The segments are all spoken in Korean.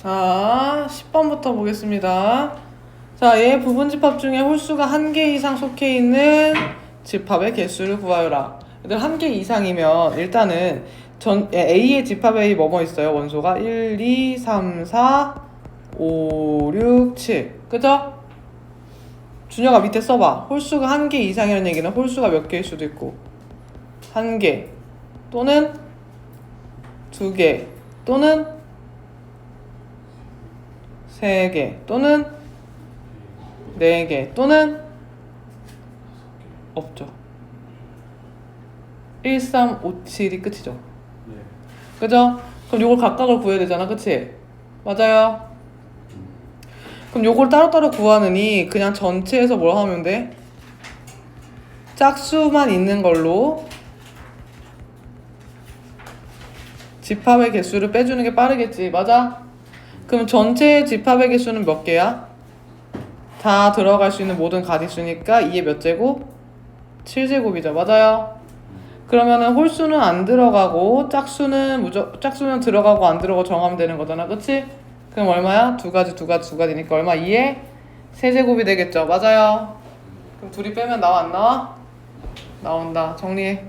자, 10번부터 보겠습니다. 자, 얘 부분집합 중에 홀수가 1개 이상 속해 있는 집합의 개수를 구하여라. 얘들 1개 이상이면 일단은 A의 집합 A 뭐뭐 있어요? 원소가 1, 2, 3, 4, 5, 6, 7. 그죠? 준혁아 밑에 써봐. 홀수가 1개 이상이라는 얘기는 홀수가 몇 개일 수도 있고 1개 또는 2개 또는 3개 또는 4개 또는 없죠. 1, 3, 5, 7이 끝이죠. 네. 그죠? 그럼 요걸 각각을 구해야 되잖아. 그치? 맞아요. 그럼 요걸 따로따로 구하느니 그냥 전체에서 뭘 하면 돼? 짝수만 있는 걸로 집합의 개수를 빼주는 게 빠르겠지. 맞아? 그럼 전체 집합의 개수는 몇 개야? 다 들어갈 수 있는 모든 가짓수니까 2의 몇 제곱? 7제곱이죠. 맞아요? 그러면은 홀수는 안 들어가고 짝수는 들어가고 안 들어가고 정하면 되는 거잖아. 그치? 그럼 얼마야? 두 가지니까 얼마? 2의 세제곱이 되겠죠. 맞아요? 그럼 둘이 빼면 나와 안 나와? 나온다. 정리해.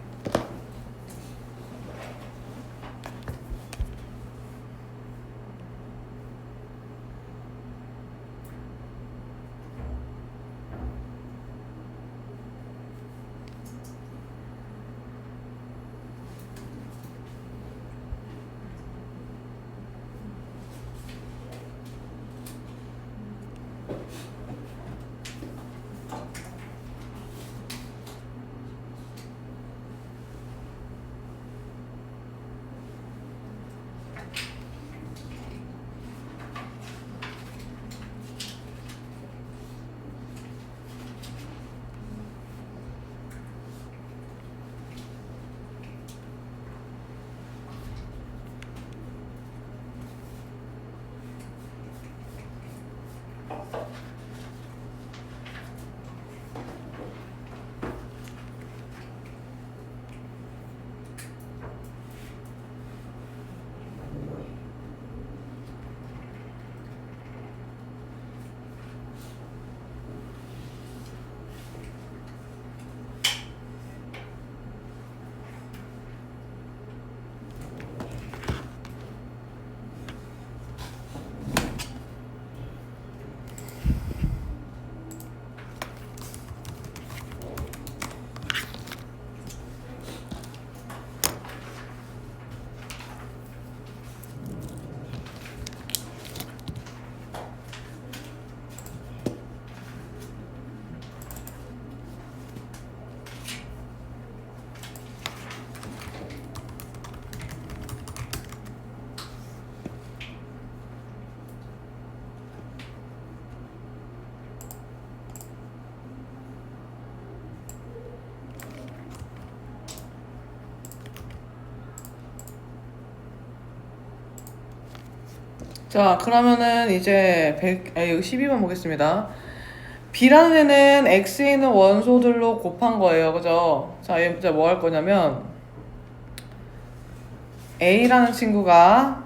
자, 그러면은 이제 12번 보겠습니다. B라는 애는 X에 있는 원소들로 곱한 거예요. 그죠? 자, 얘 이제 뭐 할 거냐면 A라는 친구가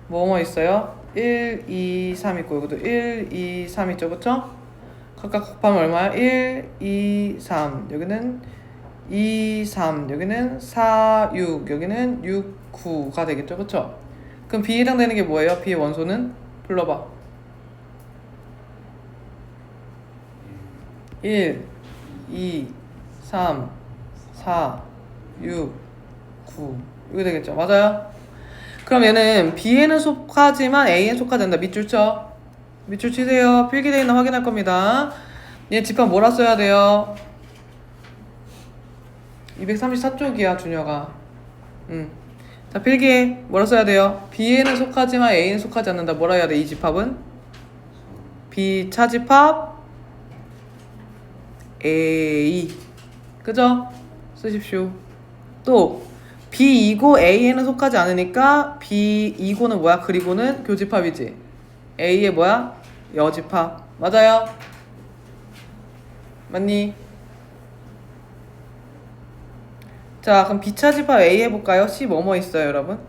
뭐뭐 있어요? 1, 2, 3 있고 여기도 1, 2, 3 있죠. 그쵸? 각각 곱하면 얼마야? 1, 2, 3 여기는 2, 3 여기는 4, 6 여기는 6, 9가 되겠죠. 그쵸? 그럼 B에 해당되는 게 뭐예요? B의 원소는? 불러봐. 1, 2, 3, 4, 6, 9 이거 되겠죠. 맞아요? 그럼 얘는 B에는 속하지만 A에는 속하지 않는다. 밑줄 쳐. 밑줄 치세요. 필기되어 있나 확인할 겁니다. 얘 집합 뭐라 써야 돼요? 234쪽이야 준혁아. 자, 필기해. 뭐라 써야 돼요? B에는 속하지만 A는 속하지 않는다. 뭐라 해야 돼? 이 집합은? B 차집합 A. 그죠? 쓰십시오. 또 B이고 A에는 속하지 않으니까 B이고는 뭐야? 그리고는 교집합이지. A의 뭐야? 여집합. 맞아요? 맞니? 자, 그럼 B차집합 A 해볼까요? C 뭐뭐 있어요, 여러분?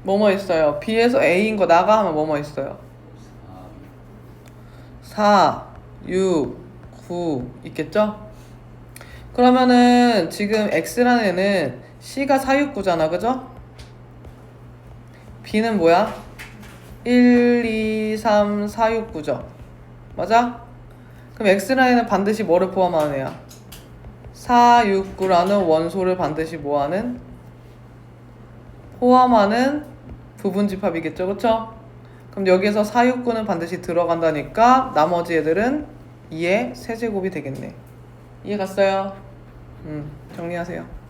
뭐뭐 있어요? B에서 A인 거 나가 하면 뭐뭐 있어요? 4, 6, 9 있겠죠? 그러면은 지금 X라는 애는 C가 4, 6, 9잖아, 그죠? B는 뭐야? 1, 2, 3, 4, 6, 9죠? 맞아? 그럼 X라는 애는 반드시 뭐를 포함하는 애야? 4, 6, 9라는 원소를 반드시 뭐하는? 포함하는 부분집합이겠죠, 그쵸? 그럼 여기에서 4, 6, 9는 반드시 들어간다니까 나머지 애들은 2의 세제곱이 되겠네. 이해 갔어요? 정리하세요.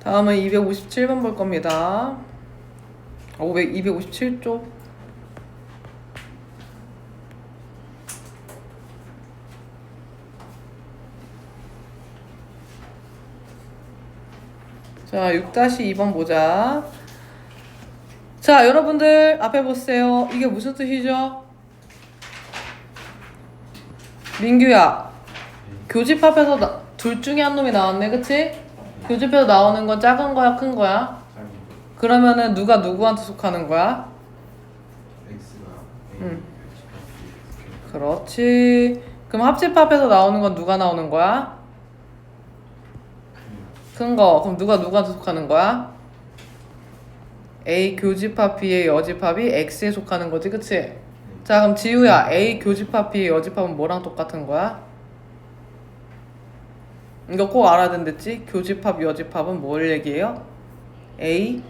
다음은 257번 볼 겁니다. 257쪽. 자, 6-2번 보자. 자, 여러분들 앞에 보세요. 이게 무슨 뜻이죠? 민규야, 교집합에서 둘 중에 한 놈이 나왔네, 그치? 교집합에서 나오는 건 작은 거야, 큰 거야? 그러면은 누가 누구한테 속하는 거야? X가 그렇지. 그럼 합집합에서 나오는 건 누가 나오는 거야? 큰 거. 그럼 누가 누구한테 속하는 거야? A 교집합 B의 여집합이 X에 속하는 거지, 그치? 자, 그럼 지우야, A 교집합 B의 여집합은 뭐랑 똑같은 거야? 이거 꼭 알아야 된댔지? 교집합, 여집합은 뭘 얘기해요? A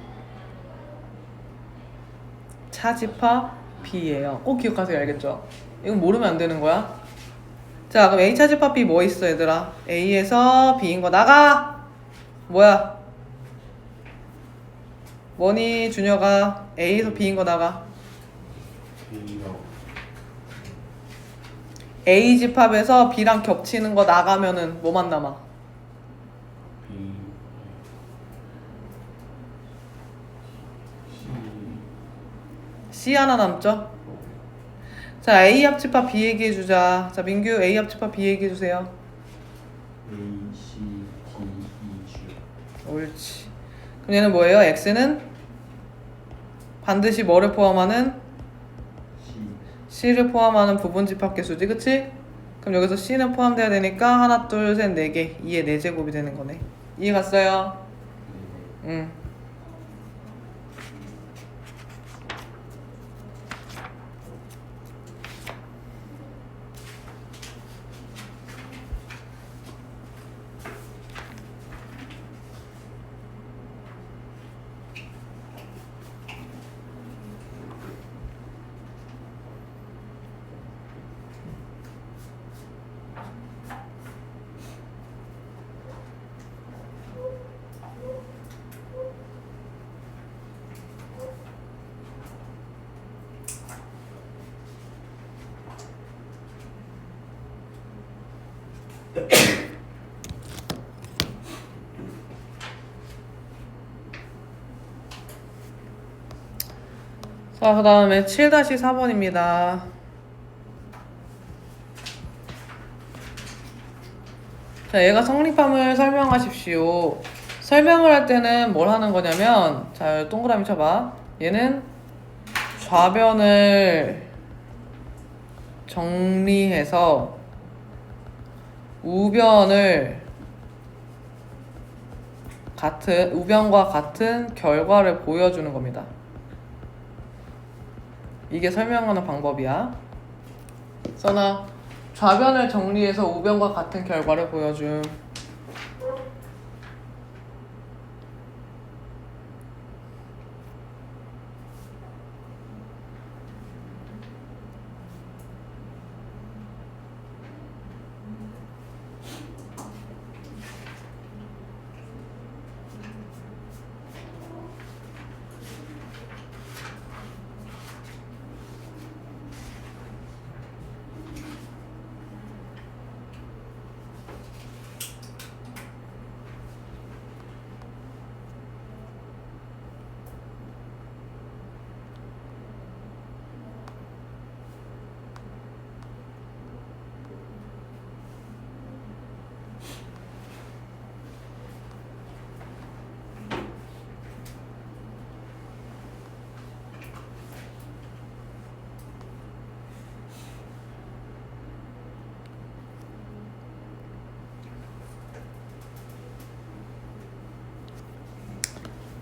차집합 B예요. 꼭 기억하세요, 알겠죠? 이건 모르면 안 되는 거야. 자, 그럼 A 차집합 B 뭐 있어, 얘들아? A에서 B인 거 나가! 뭐야? 뭐니, 준혁아? A에서 B인 거 나가. B가 A 집합에서 B랑 겹치는 거 나가면은 뭐만 남아? B C 하나 남죠? 자, A 합집합 B 얘기해주자. 자, 민규 A 합집합 B 얘기해주세요. A C D E G 옳지. 그럼 얘는 뭐예요? X는 반드시 뭐를 포함하는? C C를 포함하는 부분집합 개수지, 그치? 그럼 여기서 C는 포함돼야 되니까 하나, 둘, 셋, 네 개. 2의 4제곱이 되는 거네. 이해 갔어요? 응. 자, 그 다음에 7-4번입니다. 자, 얘가 성립함을 설명하십시오. 설명을 할 때는 뭘 하는 거냐면, 자, 동그라미 쳐봐. 얘는 좌변을 정리해서 우변과 같은 결과를 보여주는 겁니다. 이게 설명하는 방법이야. 써놔. 좌변을 정리해서 우변과 같은 결과를 보여줌.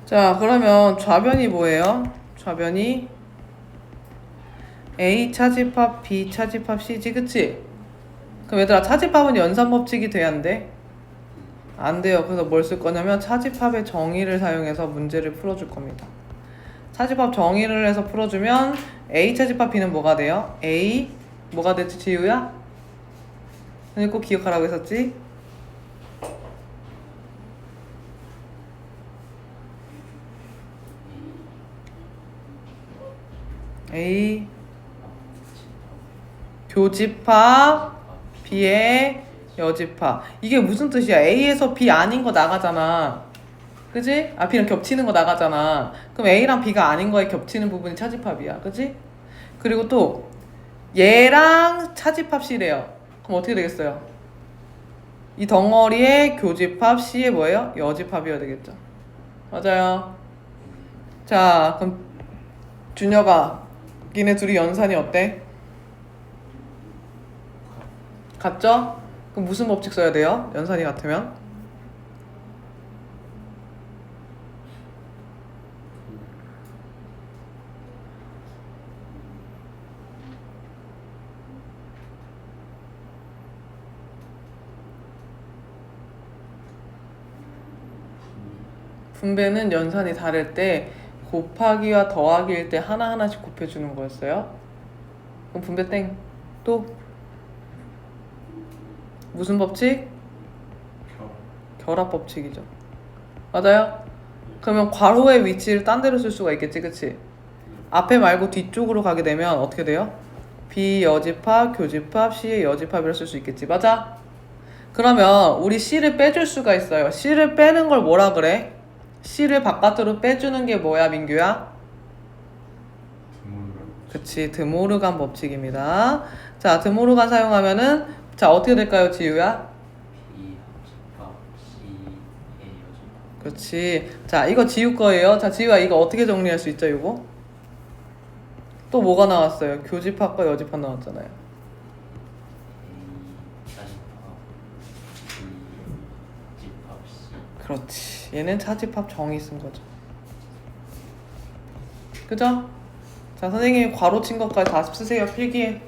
자, 그러면 좌변이 뭐예요? 좌변이 A 차집합 B 차집합 C지, 그치? 그럼 얘들아, 차집합은 연산법칙이 돼야 안 돼? 안 돼요. 그래서 뭘 쓸 거냐면 차집합의 정의를 사용해서 문제를 풀어줄 겁니다. 차집합 정의를 해서 풀어주면 A 차집합 B는 뭐가 돼요? A 뭐가 됐지, 지우야? 선생님 꼭 기억하라고 했었지? A 교집합 B의 여집합. 이게 무슨 뜻이야? A에서 B 아닌 거 나가잖아. 그지? 아, B랑 겹치는 거 나가잖아. 그럼 A랑 B가 아닌 거에 겹치는 부분이 차집합이야. 그지? 그리고 또 얘랑 차집합 C래요. 그럼 어떻게 되겠어요? 이 덩어리의 교집합 C의 뭐예요? 여집합이어야 되겠죠. 맞아요. 자, 그럼 준혁아, 니네 둘이 연산이 어때? 같죠? 그럼 무슨 법칙 써야 돼요? 연산이 같으면? 분배는 연산이 다를 때 곱하기와 더하기일 때 하나하나씩 곱해주는 거였어요. 그럼 분배 땡. 또 무슨 법칙? 결합 법칙이죠. 맞아요? 그러면 괄호의 위치를 딴 데로 쓸 수가 있겠지, 그치? 앞에 말고 뒤쪽으로 가게 되면 어떻게 돼요? B 여집합, 교집합, C의 여집합이라 쓸 수 있겠지, 맞아? 그러면 우리 C를 빼줄 수가 있어요. C를 빼는 걸 뭐라 그래? C를 바깥으로 빼주는 게 뭐야, 민규야? 그치, 드모르간 법칙입니다. 자, 드모르간 사용하면은 자, 어떻게 될까요, 지우야? B 합집합 C의 여집합. 그렇지. 자, 이거 지우 거예요. 자, 지우야, 이거 어떻게 정리할 수 있죠, 이거? 또 뭐가 나왔어요? 교집합과 여집합 나왔잖아요. A 차집합 B 집합 C. 그렇지. 얘는 차집합 정의 쓴 거죠. 그죠? 자, 선생님이 괄호 친 것까지 다시 쓰세요, 필기에.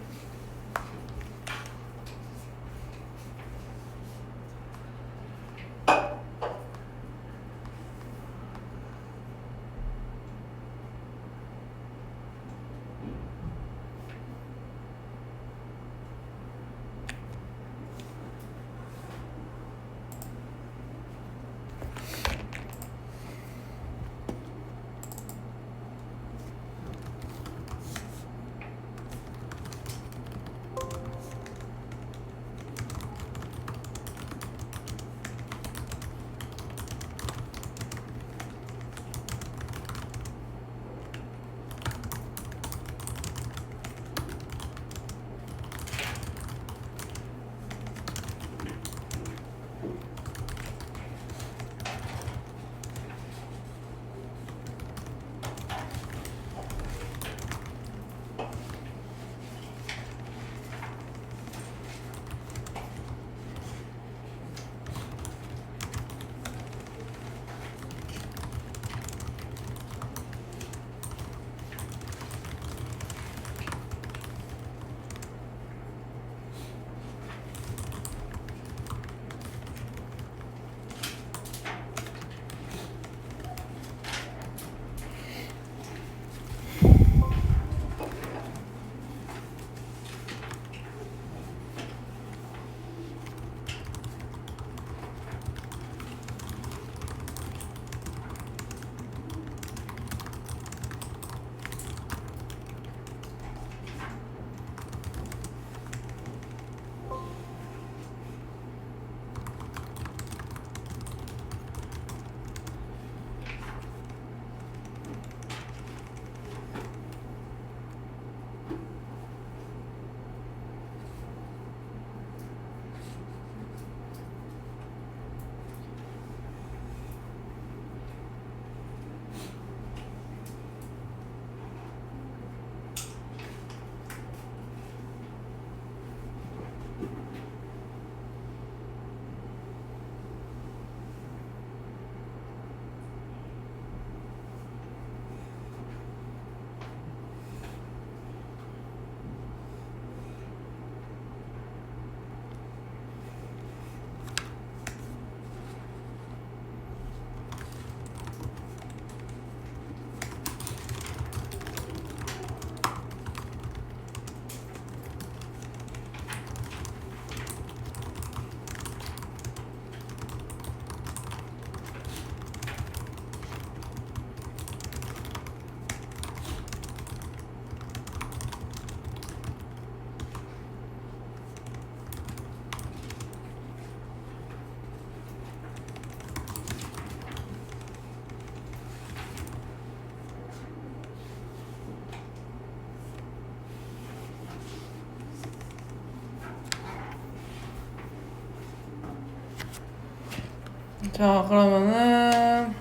자, 그러면은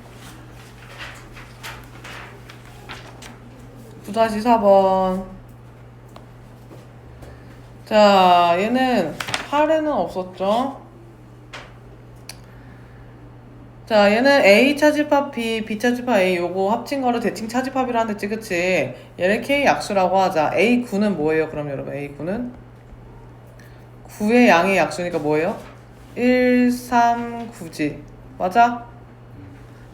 9-4번. 자, 얘는 8에는 없었죠? 자, 얘는 A 차집합 B, B 차집합 A 요거 합친 거를 대칭 차집합이라는 데 그치? 얘를 K 약수라고 하자. A9는 뭐예요? 그럼 여러분 A9는 9의 양의 약수니까 뭐예요? 1, 3, 9지. 맞아?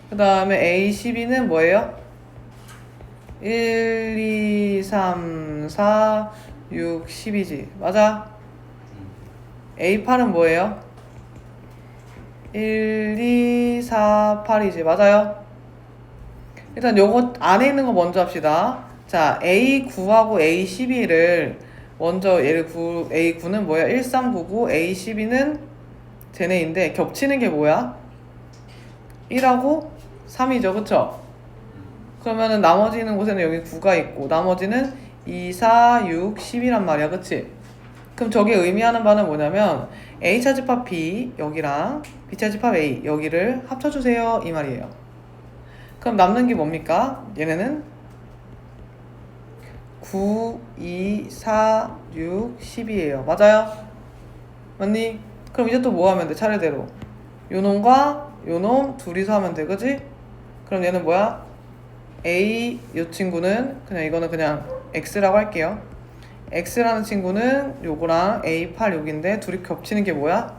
그 다음에 A12는 뭐예요? 1, 2, 3, 4, 6, 10이지. 맞아? A8은 뭐예요? 1, 2, 4, 8이지. 맞아요? 일단 요거 안에 있는 거 먼저 합시다. 자, A9하고 A12를 먼저 얘를 A9는 뭐야? 1399, A12는 쟤네인데 겹치는 게 뭐야? 1하고 3이죠. 그쵸? 그러면은 나머지 있는 곳에는 여기 9가 있고 나머지는 2, 4, 6, 10이란 말이야. 그치? 그럼 저게 의미하는 바는 뭐냐면 A 차집합 B 여기랑 B 차집합 A 여기를 합쳐주세요 이 말이에요. 그럼 남는 게 뭡니까? 얘네는 9, 2, 4, 6, 10이에요. 맞아요? 맞니? 그럼 이제 또 뭐 하면 돼? 차례대로 요놈과 요놈 둘이서 하면 돼. 그지? 그럼 얘는 뭐야? A 요 친구는 그냥 이거는 그냥 X라고 할게요. X라는 친구는 요거랑 A8 여기인데 둘이 겹치는 게 뭐야?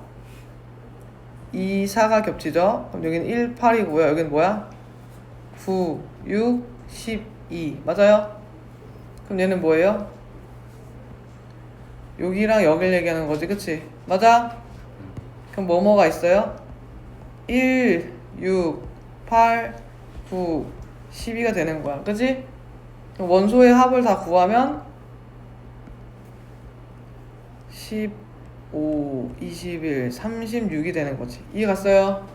2, 4가 겹치죠? 그럼 여기는 1, 8이고요. 여기는 뭐야? 9, 6, 12 맞아요? 그럼 얘는 뭐예요? 여기랑 여길 얘기하는 거지. 그치? 맞아? 그럼 뭐뭐가 있어요? 1, 6, 8, 9, 12가 되는 거야. 그치? 원소의 합을 다 구하면 15, 21, 36이 되는 거지. 이해 갔어요?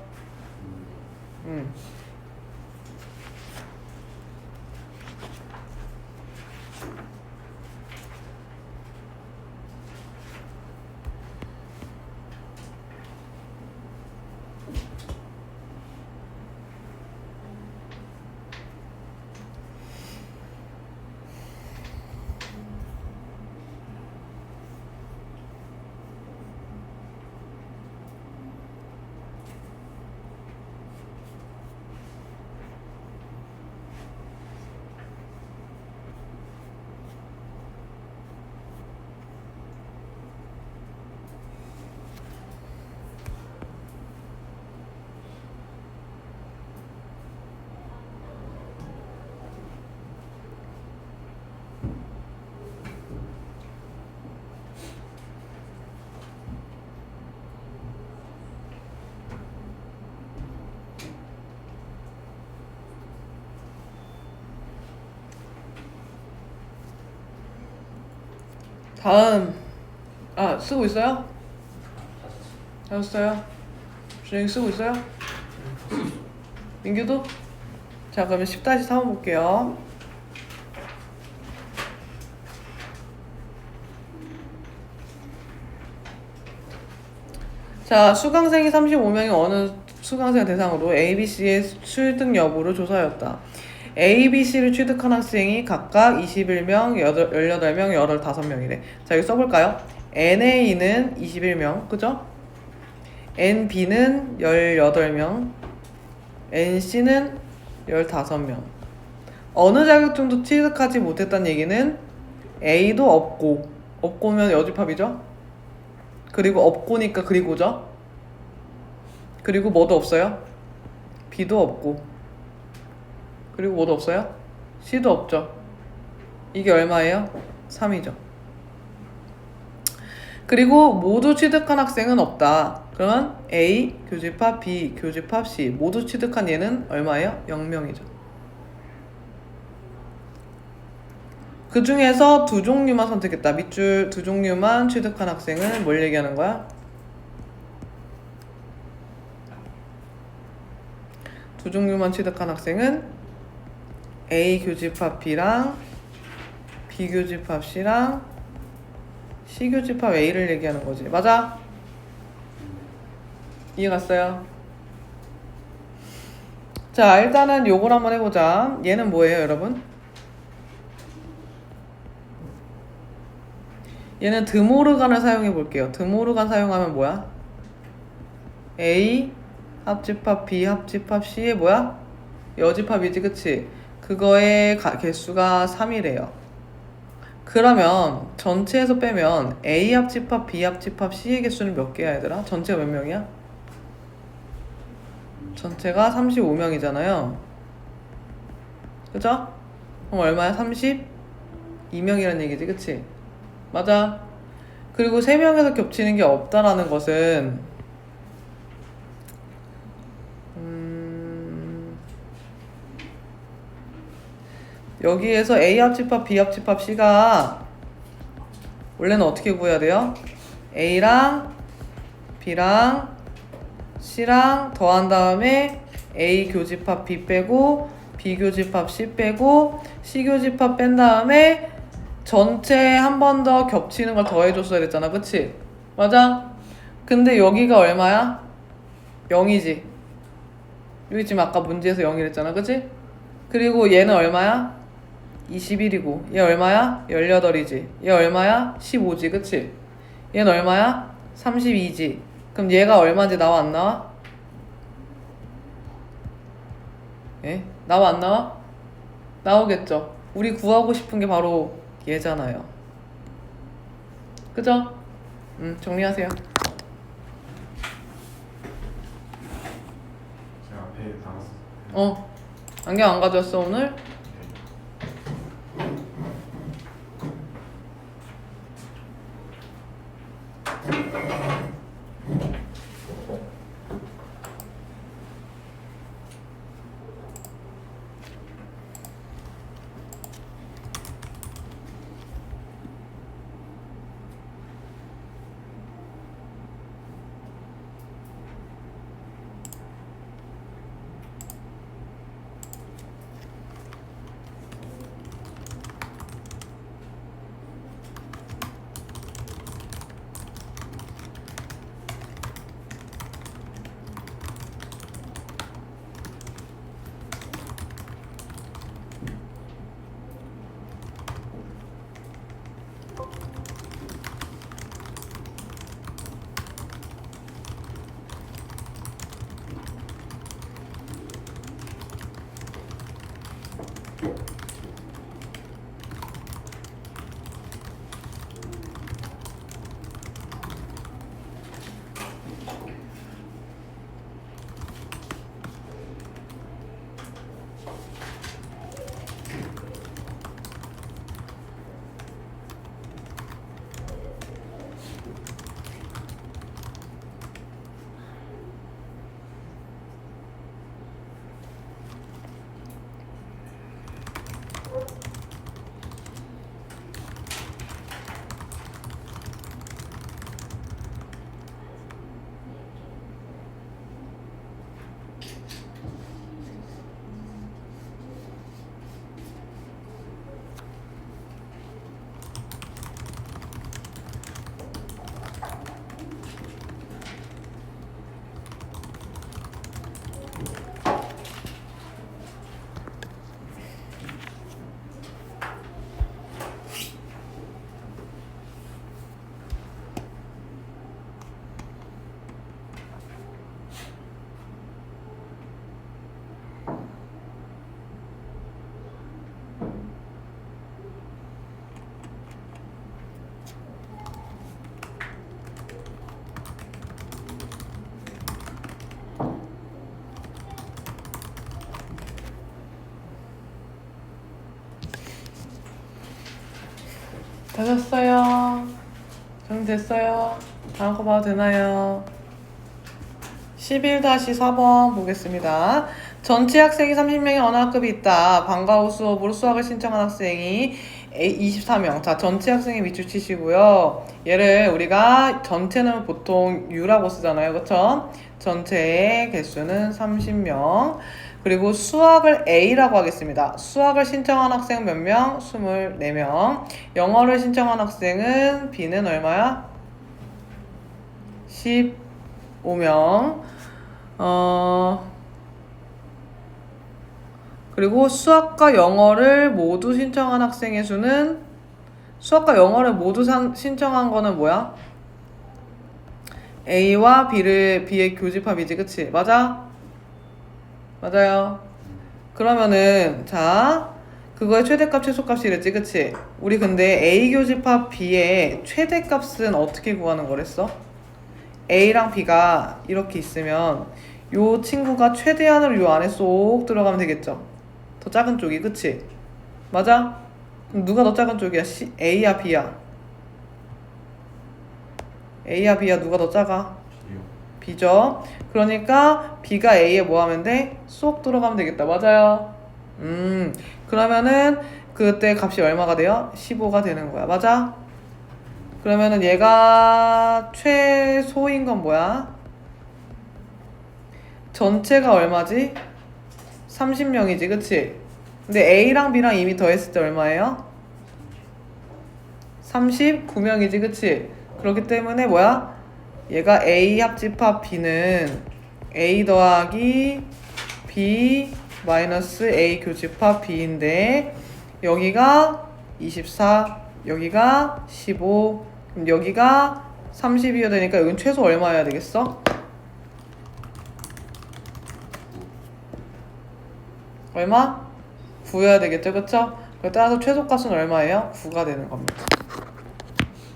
다음 쓰고 있어요? 하셨어요? 준영이 쓰고 있어요? 민규도? 자 그러면 10-3 볼게요. 자 수강생이 35명이 어느 수강생 대상으로 ABC의 취득 여부를 조사하였다. ABC를 취득한 학생이 각각 21명, 18명, 15명이래. 자, 여기 써볼까요? NA는 21명, 그죠? NB는 18명, NC는 15명. 어느 자격증도 취득하지 못했다는 얘기는 A도 없고면 여집합이죠? 그리고 없고니까 그리고죠? 그리고 뭐도 없어요? B도 없고 그리고 뭐도 없어요? C도 없죠. 이게 얼마예요? 3이죠. 그리고 모두 취득한 학생은 없다. 그러면 A 교집합, B 교집합, C 모두 취득한 얘는 얼마예요? 0명이죠. 그 중에서 두 종류만 선택했다. 밑줄 두 종류만 취득한 학생은 뭘 얘기하는 거야? 두 종류만 취득한 학생은 A 교집합 B랑 B 교집합 C랑 C 교집합 A를 얘기하는 거지. 맞아? 이해 갔어요? 자, 일단은 요걸 한번 해보자. 얘는 뭐예요, 여러분? 얘는 드모르간을 사용해 볼게요. 드모르간 사용하면 뭐야? A 합집합 B 합집합 C의 뭐야? 여집합이지, 그치? 그거의 개수가 3이래요. 그러면 전체에서 빼면 A 합집합 B 합집합 C의 개수는 몇 개야, 얘들아? 전체가 몇 명이야? 전체가 35명이잖아요. 그죠? 그럼 얼마야? 32명이란 얘기지, 그치? 맞아. 그리고 3명에서 겹치는 게 없다라는 것은 여기에서 A 합집합 B 합집합 C가 원래는 어떻게 구해야 돼요? A랑 B랑 C랑 더한 다음에 A 교집합 B 빼고 B 교집합 C 빼고 C 교집합 뺀 다음에 전체 한 번 더 겹치는 걸 더해줬어야 됐잖아, 그치? 맞아? 근데 여기가 얼마야? 0이지. 여기 지금 아까 문제에서 0이랬잖아, 그치? 그리고 얘는 얼마야? 21이고 얘 얼마야? 18이지. 얘 얼마야? 15지, 그치? 얘는 얼마야? 32지. 그럼 얘가 얼마인지 나와 안 나와? 예? 나와 안 나와? 나오겠죠. 우리 구하고 싶은 게 바로 얘잖아요. 그죠? 정리하세요. 제가 앞에 나갔어요. 안경 안 가져왔어 오늘? 되셨어요? 정리됐어요? 다음 거 봐도 되나요? 11-4번 보겠습니다. 전체 학생이 30명의 어느 학급이 있다. 방과 후 수업으로 수학을 신청한 학생이 24명. 자, 전체 학생의 밑줄 치시고요. 얘를 우리가 전체는 보통 U라고 쓰잖아요. 그쵸? 전체의 개수는 30명. 그리고 수학을 A라고 하겠습니다. 수학을 신청한 학생은 몇 명? 24명. 영어를 신청한 학생은 B는 얼마야? 15명. 그리고 수학과 영어를 모두 신청한 학생의 수는 수학과 영어를 모두 신청한 거는 뭐야? A와 B의 교집합이지, 그치? 맞아? 맞아요. 그러면은 자 그거의 최대값 최소값이 이랬지, 그치? 우리 근데 A 교집합 B의 최대값은 어떻게 구하는 거랬어? A랑 B가 이렇게 있으면 요 친구가 최대한으로 요 안에 쏙 들어가면 되겠죠? 더 작은 쪽이, 그치? 맞아? 그럼 누가 더 작은 쪽이야? A야 B야? A야 B야? 누가 더 작아? B요. B죠? 그러니까 B가 A에 뭐 하면 돼? 쏙 들어가면 되겠다. 맞아요. 그러면은 그때 값이 얼마가 돼요? 15가 되는 거야. 맞아? 그러면은 얘가 최소인 건 뭐야? 전체가 얼마지? 30명이지, 그치? 근데 A랑 B랑 이미 더했을 때 얼마예요? 39명이지, 그치? 그렇기 때문에 뭐야? 얘가 A 합집합 B는 A 더하기 B 마이너스 A 교집합 B인데 여기가 24, 여기가 15, 그럼 여기가 30이어야 되니까 여긴 최소 얼마여야 되겠어? 얼마? 9여야 되겠죠, 그쵸? 따라서 최소값은 얼마예요? 9가 되는 겁니다.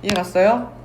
이해 갔어요?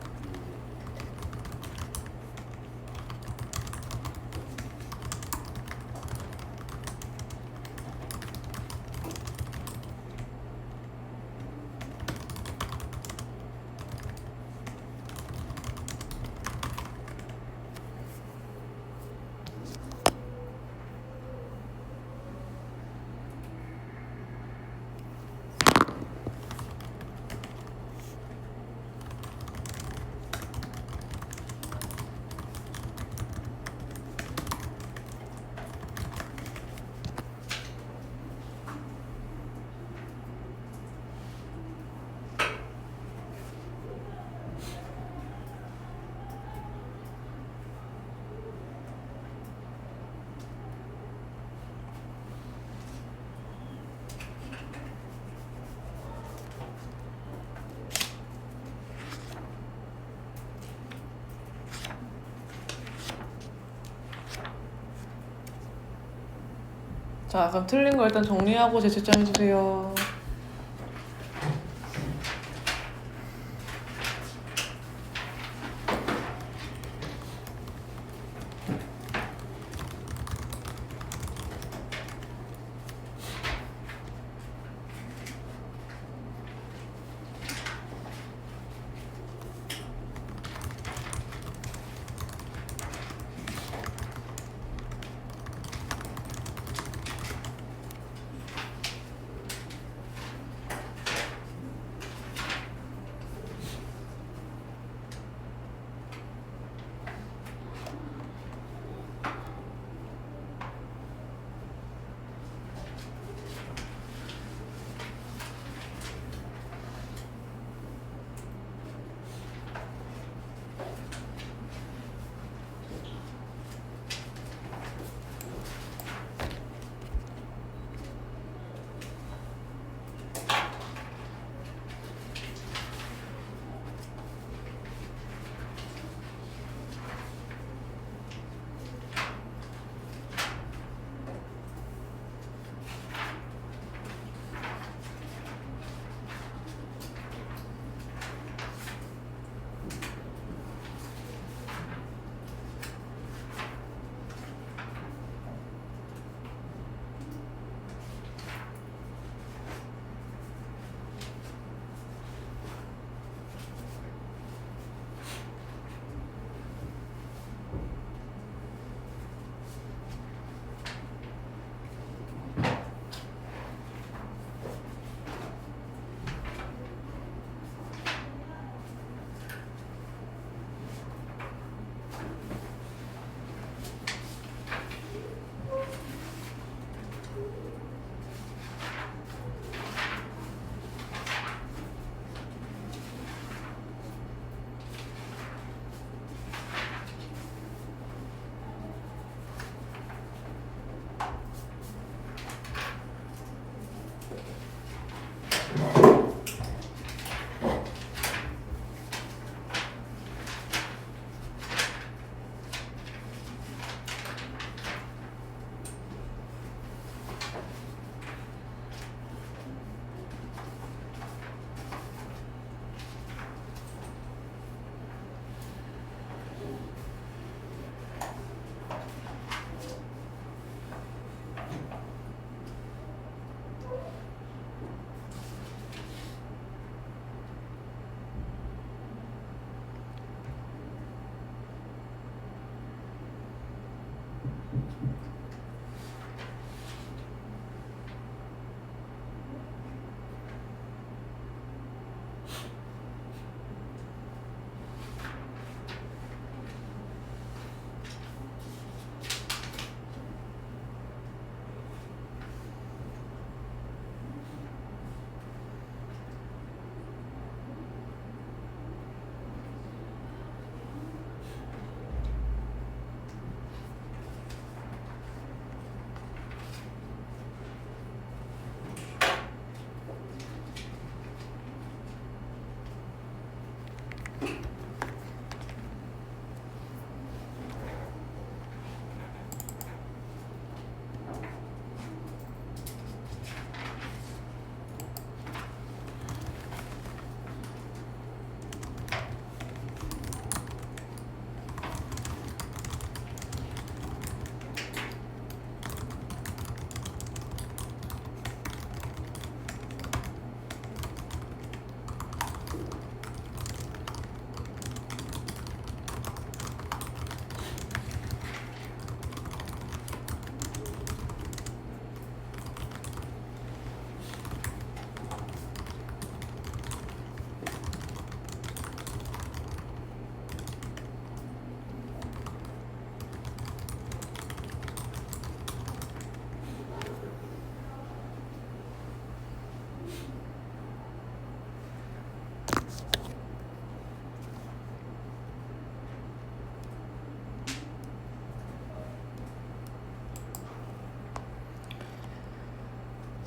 자, 그럼 틀린 거 일단 정리하고 제출장 해주세요.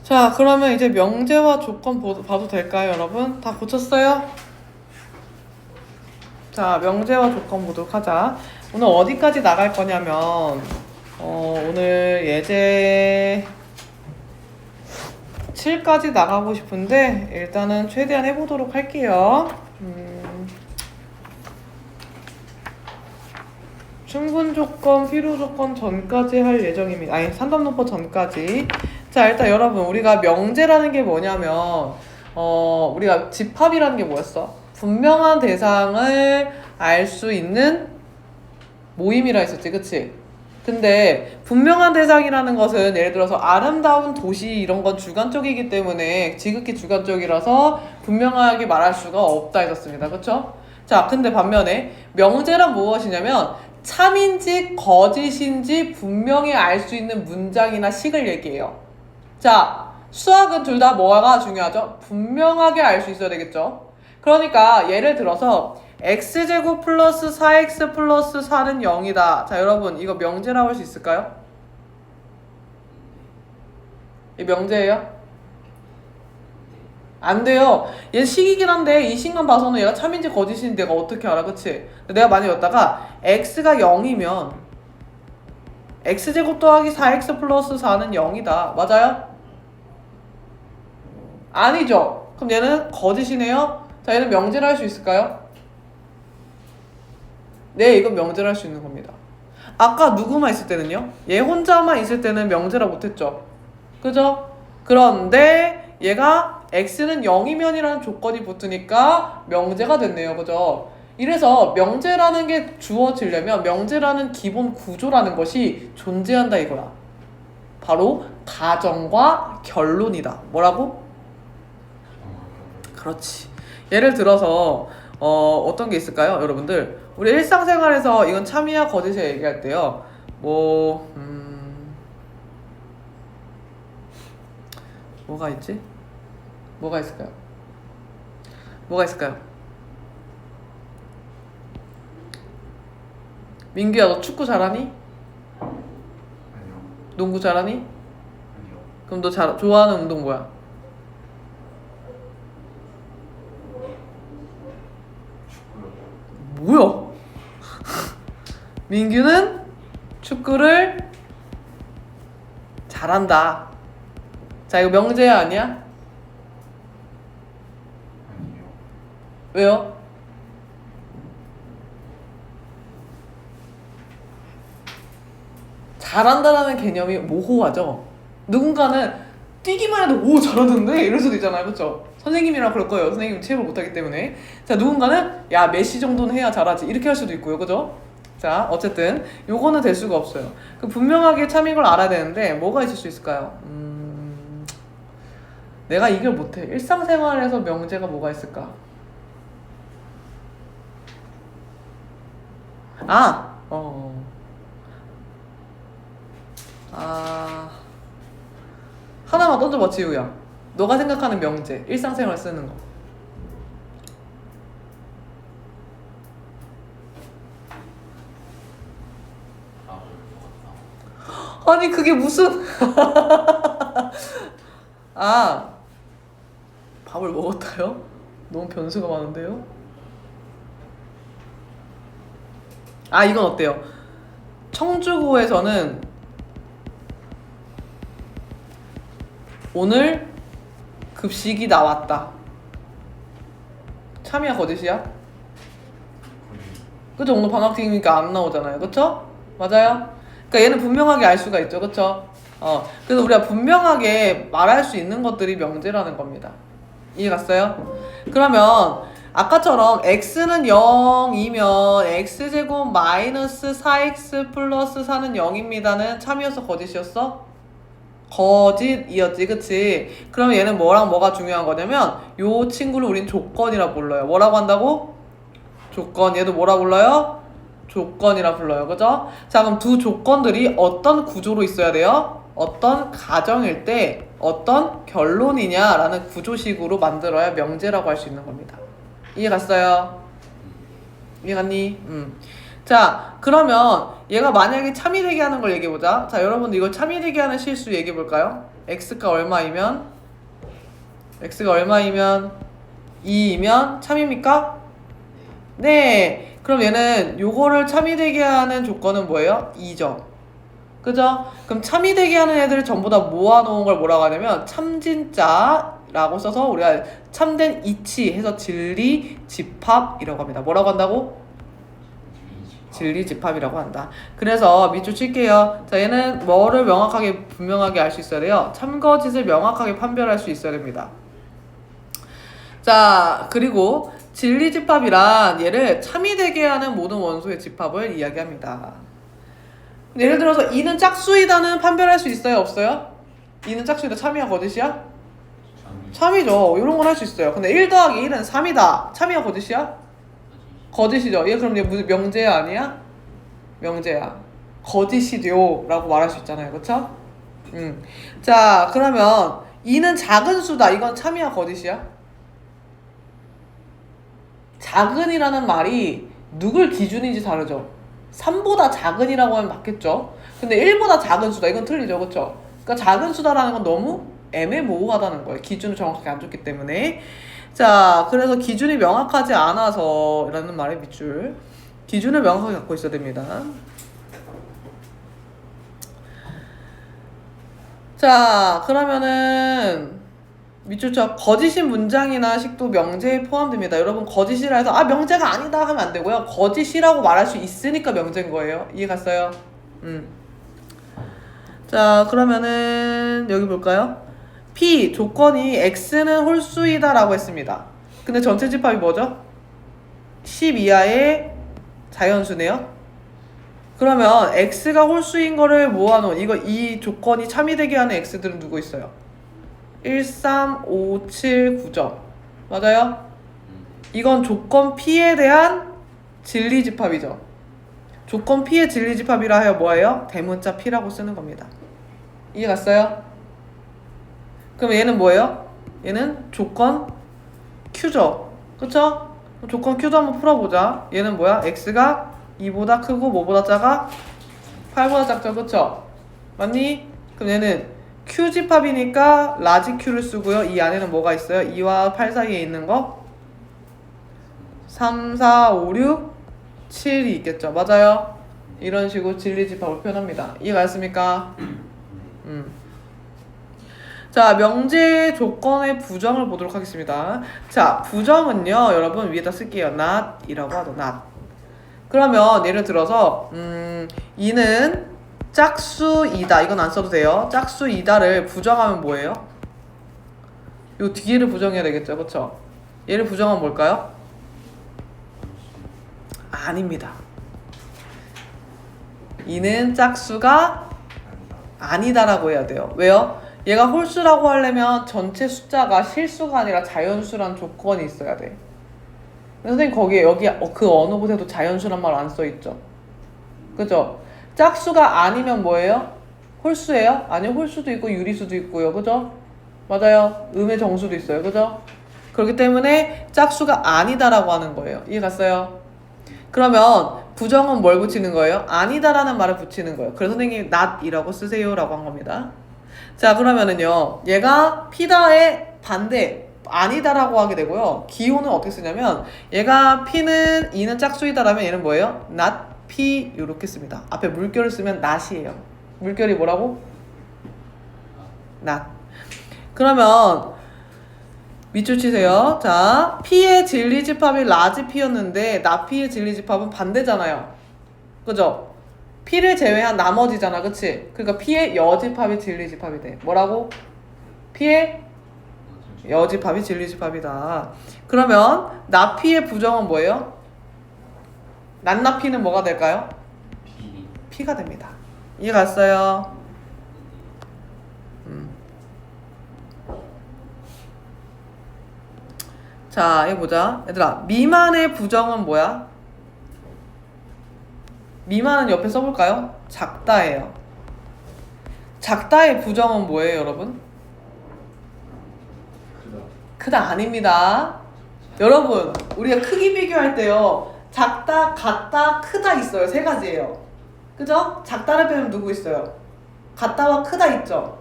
자, 그러면 이제 명제와 조건 봐도 될까요, 여러분? 다 고쳤어요? 자, 명제와 조건 보도록 하자. 오늘 어디까지 나갈 거냐면, 오늘 예제 7까지 나가고 싶은데, 일단은 최대한 해보도록 할게요. 충분 조건, 필요 조건 전까지 할 예정입니다. 아니, 산담노법 전까지. 자, 일단 여러분, 우리가 명제라는 게 뭐냐면, 우리가 집합이라는 게 뭐였어? 분명한 대상을 알 수 있는 모임이라 했었지, 그치? 근데 분명한 대상이라는 것은 예를 들어서 아름다운 도시 이런 건 주관적이기 때문에 지극히 주관적이라서 분명하게 말할 수가 없다 했었습니다. 그쵸? 자, 근데 반면에 명제란 무엇이냐면 참인지 거짓인지 분명히 알 수 있는 문장이나 식을 얘기해요. 자, 수학은 둘 다 뭐가 중요하죠? 분명하게 알 수 있어야 되겠죠? 그러니까 예를 들어서 x제곱 플러스 4x 플러스 4는 0이다. 자, 여러분 이거 명제라고 할 수 있을까요? 이 명제예요? 안 돼요. 얘 식이긴 한데 이 식만 봐서는 얘가 참인지 거짓인지 내가 어떻게 알아, 그치? 내가 만약에 여기다가 x가 0이면 x제곱 더하기 4x 플러스 4는 0이다. 맞아요? 아니죠. 그럼 얘는 거짓이네요. 자, 얘는 명제를 할 수 있을까요? 네, 이건 명제를 할 수 있는 겁니다. 아까 누구만 있을 때는요? 얘 혼자만 있을 때는 명제라 못했죠. 그죠? 그런데 얘가 x는 0이면이라는 조건이 붙으니까 명제가 됐네요. 그죠? 이래서 명제라는 게 주어지려면 명제라는 기본 구조라는 것이 존재한다 이거야. 바로 가정과 결론이다. 뭐라고? 그렇지. 예를 들어서 어떤 게 있을까요? 여러분들 우리 일상생활에서 이건 참이야 거짓이야 얘기할 때요. 뭐가 있지? 뭐가 있을까요? 뭐가 있을까요? 민규야, 너 축구 잘하니? 아니요. 농구 잘하니? 아니요. 그럼 너 좋아하는 운동 뭐야? 축구요. 뭐야? 민규는 축구를 잘한다. 자, 이거 명제야 아니야? 아니요. 왜요? 잘한다라는 개념이 모호하죠? 누군가는 뛰기만 해도 오 잘하던데? 이럴 수도 있잖아요. 그쵸? 선생님이랑 그럴 거예요. 선생님은 체육을 못하기 때문에. 자, 누군가는 야 메시 정도는 해야 잘하지 이렇게 할 수도 있고요. 그죠? 자, 어쨌든 요거는 될 수가 없어요. 그 분명하게 참 이걸 알아야 되는데 뭐가 있을 수 있을까요? 내가 이걸 못해. 일상생활에서 명제가 뭐가 있을까? 하나만 던져봐, 지우야. 너가 생각하는 명제, 일상생활 쓰는 거. 밥을 먹었다. 아니, 그게 무슨. 밥을 먹었다요? 너무 변수가 많은데요? 아, 이건 어때요? 청주고에서는 오늘 급식이 나왔다. 참이야 거짓이야? 그죠? 오늘 방학생이니까 안 나오잖아요. 그쵸? 맞아요? 그러니까 얘는 분명하게 알 수가 있죠. 그쵸? 그래서 우리가 분명하게 말할 수 있는 것들이 명제라는 겁니다. 이해 갔어요? 그러면 아까처럼 x는 0이면 x제곱 마이너스 4x 플러스 4는 0입니다는 참이었어 거짓이었어? 거짓이었지, 그치? 그럼 얘는 뭐랑 뭐가 중요한 거냐면 요 친구를 우린 조건이라 불러요. 뭐라고 한다고? 조건. 얘도 뭐라 불러요? 조건이라 불러요. 그죠? 자, 그럼 두 조건들이 어떤 구조로 있어야 돼요? 어떤 가정일 때 어떤 결론이냐라는 구조식으로 만들어야 명제라고 할 수 있는 겁니다. 이해 갔어요? 이해 갔니? 자, 그러면 얘가 만약에 참이되게 하는 걸 얘기해보자. 자, 여러분들 이걸 참이되게 하는 실수 얘기해볼까요? x가 얼마이면 2이면 참입니까? 네. 그럼 얘는 요거를 참이되게 하는 조건은 뭐예요? 2죠. 그죠? 그럼 참이되게 하는 애들을 전부 다 모아놓은 걸 뭐라고 하냐면 참진짜라고 써서 우리가 참된 이치 해서 진리집합이라고 합니다. 뭐라고 한다고? 진리집합이라고 한다. 그래서 밑줄 칠게요. 자, 얘는 뭐를 명확하게 분명하게 알 수 있어야 돼요? 참거짓을 명확하게 판별할 수 있어야 됩니다. 자, 그리고 진리집합이란 얘를 참이 되게 하는 모든 원소의 집합을 이야기합니다. 예를 들어서 2는 짝수이다는 판별할 수 있어요? 없어요? 2는 짝수이다 참이야 거짓이야? 참이죠. 이런 건 할 수 있어요. 근데 1 더하기 1은 3이다. 참이야 거짓이야? 거짓이죠. 얘 그럼 얘 무슨 명제야 아니야? 명제야. 거짓이죠 라고 말할 수 있잖아요. 그쵸? 자, 그러면 2는 작은 수다. 이건 참이야 거짓이야? 작은이라는 말이 누굴 기준인지 다르죠. 3보다 작은이라고 하면 맞겠죠. 근데 1보다 작은 수다. 이건 틀리죠. 그쵸? 그러니까 작은 수다라는 건 너무 애매모호하다는 거예요. 기준을 정확하게 안 줬기 때문에. 자, 그래서 기준이 명확하지 않아서 라는 말의 밑줄. 기준을 명확하게 갖고 있어야 됩니다. 자, 그러면은 밑줄 쳐. 거짓인 문장이나 식도 명제에 포함됩니다. 여러분 거짓이라 해서 아 명제가 아니다 하면 안 되고요. 거짓이라고 말할 수 있으니까 명제인 거예요. 이해 갔어요? 자, 그러면은 여기 볼까요? P 조건이 X는 홀수이다 라고 했습니다. 근데 전체 집합이 뭐죠? 10 이하의 자연수네요. 그러면 X가 홀수인 거를 모아놓은 이 조건이 참이 되게 하는 X들은 누구 있어요? 1, 3, 5, 7, 9점 맞아요? 이건 조건 P에 대한 진리집합이죠. 조건 P의 진리집합이라 하여 뭐예요? 대문자 P라고 쓰는 겁니다. 이해 갔어요? 그럼 얘는 뭐예요? 얘는 조건 Q죠. 그쵸? 조건 Q도 한번 풀어보자. 얘는 뭐야? X가 2보다 크고 뭐보다 작아? 8보다 작죠. 그쵸? 맞니? 그럼 얘는 Q집합이니까 라지 Q를 쓰고요. 이 안에는 뭐가 있어요? 2와 8 사이에 있는 거? 3, 4, 5, 6, 7이 있겠죠. 맞아요? 이런 식으로 진리집합을 표현합니다. 이해가셨습니까? 자, 명제 조건의 부정을 보도록 하겠습니다. 자, 부정은요, 여러분 위에다 쓸게요. not 이라고 하죠. not. 그러면 예를 들어서 2는 짝수이다. 이건 안 써도 돼요. 짝수이다를 부정하면 뭐예요? 요 뒤에를 부정해야 되겠죠. 그쵸? 얘를 부정하면 뭘까요? 아닙니다. 2는 짝수가 아니다라고 해야 돼요. 왜요? 얘가 홀수라고 하려면 전체 숫자가 실수가 아니라 자연수란 조건이 있어야 돼. 선생님 거기에 여기 그 어느 곳에도 자연수란 말 안 써있죠? 그죠? 짝수가 아니면 뭐예요? 홀수예요? 아니요, 홀수도 있고 유리수도 있고요. 그죠? 맞아요. 음의 정수도 있어요. 그죠? 그렇기 때문에 짝수가 아니다라고 하는 거예요. 이해 갔어요? 그러면 부정은 뭘 붙이는 거예요? 아니다라는 말을 붙이는 거예요. 그래서 선생님이 not이라고 쓰세요 라고 한 겁니다. 자, 그러면은요, 얘가 P다의 반대 아니다라고 하게 되고요. 기호는 어떻게 쓰냐면 얘가 P는 2는 짝수이다라면 얘는 뭐예요? not P 이렇게 씁니다. 앞에 물결을 쓰면 낫이에요. 물결이 뭐라고? 낫. 그러면 밑줄 치세요. 자, P의 진리집합이 라지 P였는데 나 P의 진리집합은 반대잖아요. 그죠? P를 제외한 나머지잖아. 그치? 그러니까 P의 여집합이 진리집합이 돼. 뭐라고? P의 여집합이 진리집합이다. 그러면 나 P의 부정은 뭐예요? 낫나 P는 뭐가 될까요? B. P가 됩니다. 이해 갔어요? 자, 이거 보자. 얘들아, 미만의 부정은 뭐야? 미만은 옆에 써볼까요? 작다예요. 작다의 부정은 뭐예요, 여러분? 크다. 크다 아닙니다. 여러분, 우리가 크기 비교할 때요. 작다, 같다, 크다 있어요. 세 가지예요. 그죠? 작다를 빼면 누구 있어요? 같다와 크다 있죠?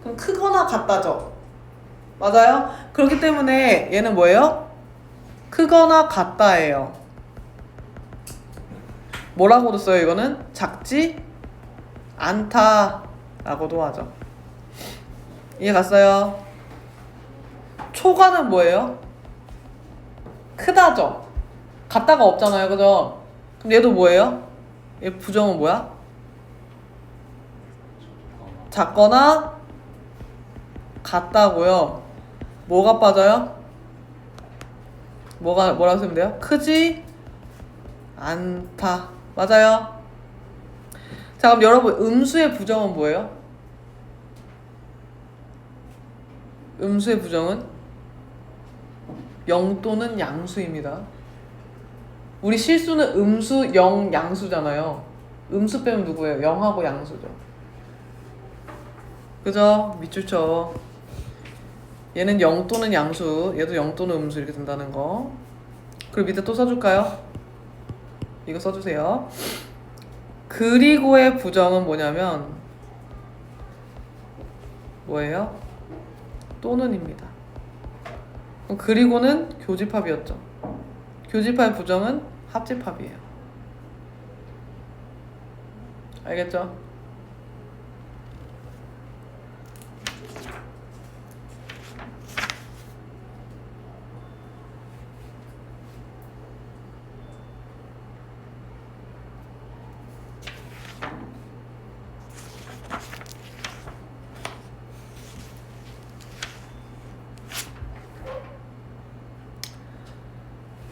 그럼 크거나 같다죠? 맞아요? 그렇기 때문에 얘는 뭐예요? 크거나 같다예요. 뭐라고도 써요, 이거는? 작지 않다라고도 하죠. 이해 갔어요? 초과는 뭐예요? 크다죠? 같다가 없잖아요, 그죠? 그럼 얘도 뭐예요? 얘 부정은 뭐야? 작거나 같다고요. 뭐가 빠져요? 뭐라고 쓰면 돼요? 크지 않다. 맞아요. 자, 그럼 여러분 음수의 부정은 뭐예요? 음수의 부정은 0 또는 양수입니다. 우리 실수는 음수 0 양수잖아요. 음수 빼면 누구예요? 0하고 양수죠. 그죠? 밑줄 쳐. 얘는 0 또는 양수, 얘도 0 또는 음수 이렇게 된다는 거. 그리고 밑에 또 써줄까요? 이거 써주세요. 그리고의 부정은 뭐냐면 뭐예요? 또는입니다. 그럼 그리고는 교집합이었죠. 교집합의 부정은 합집합이에요. 알겠죠?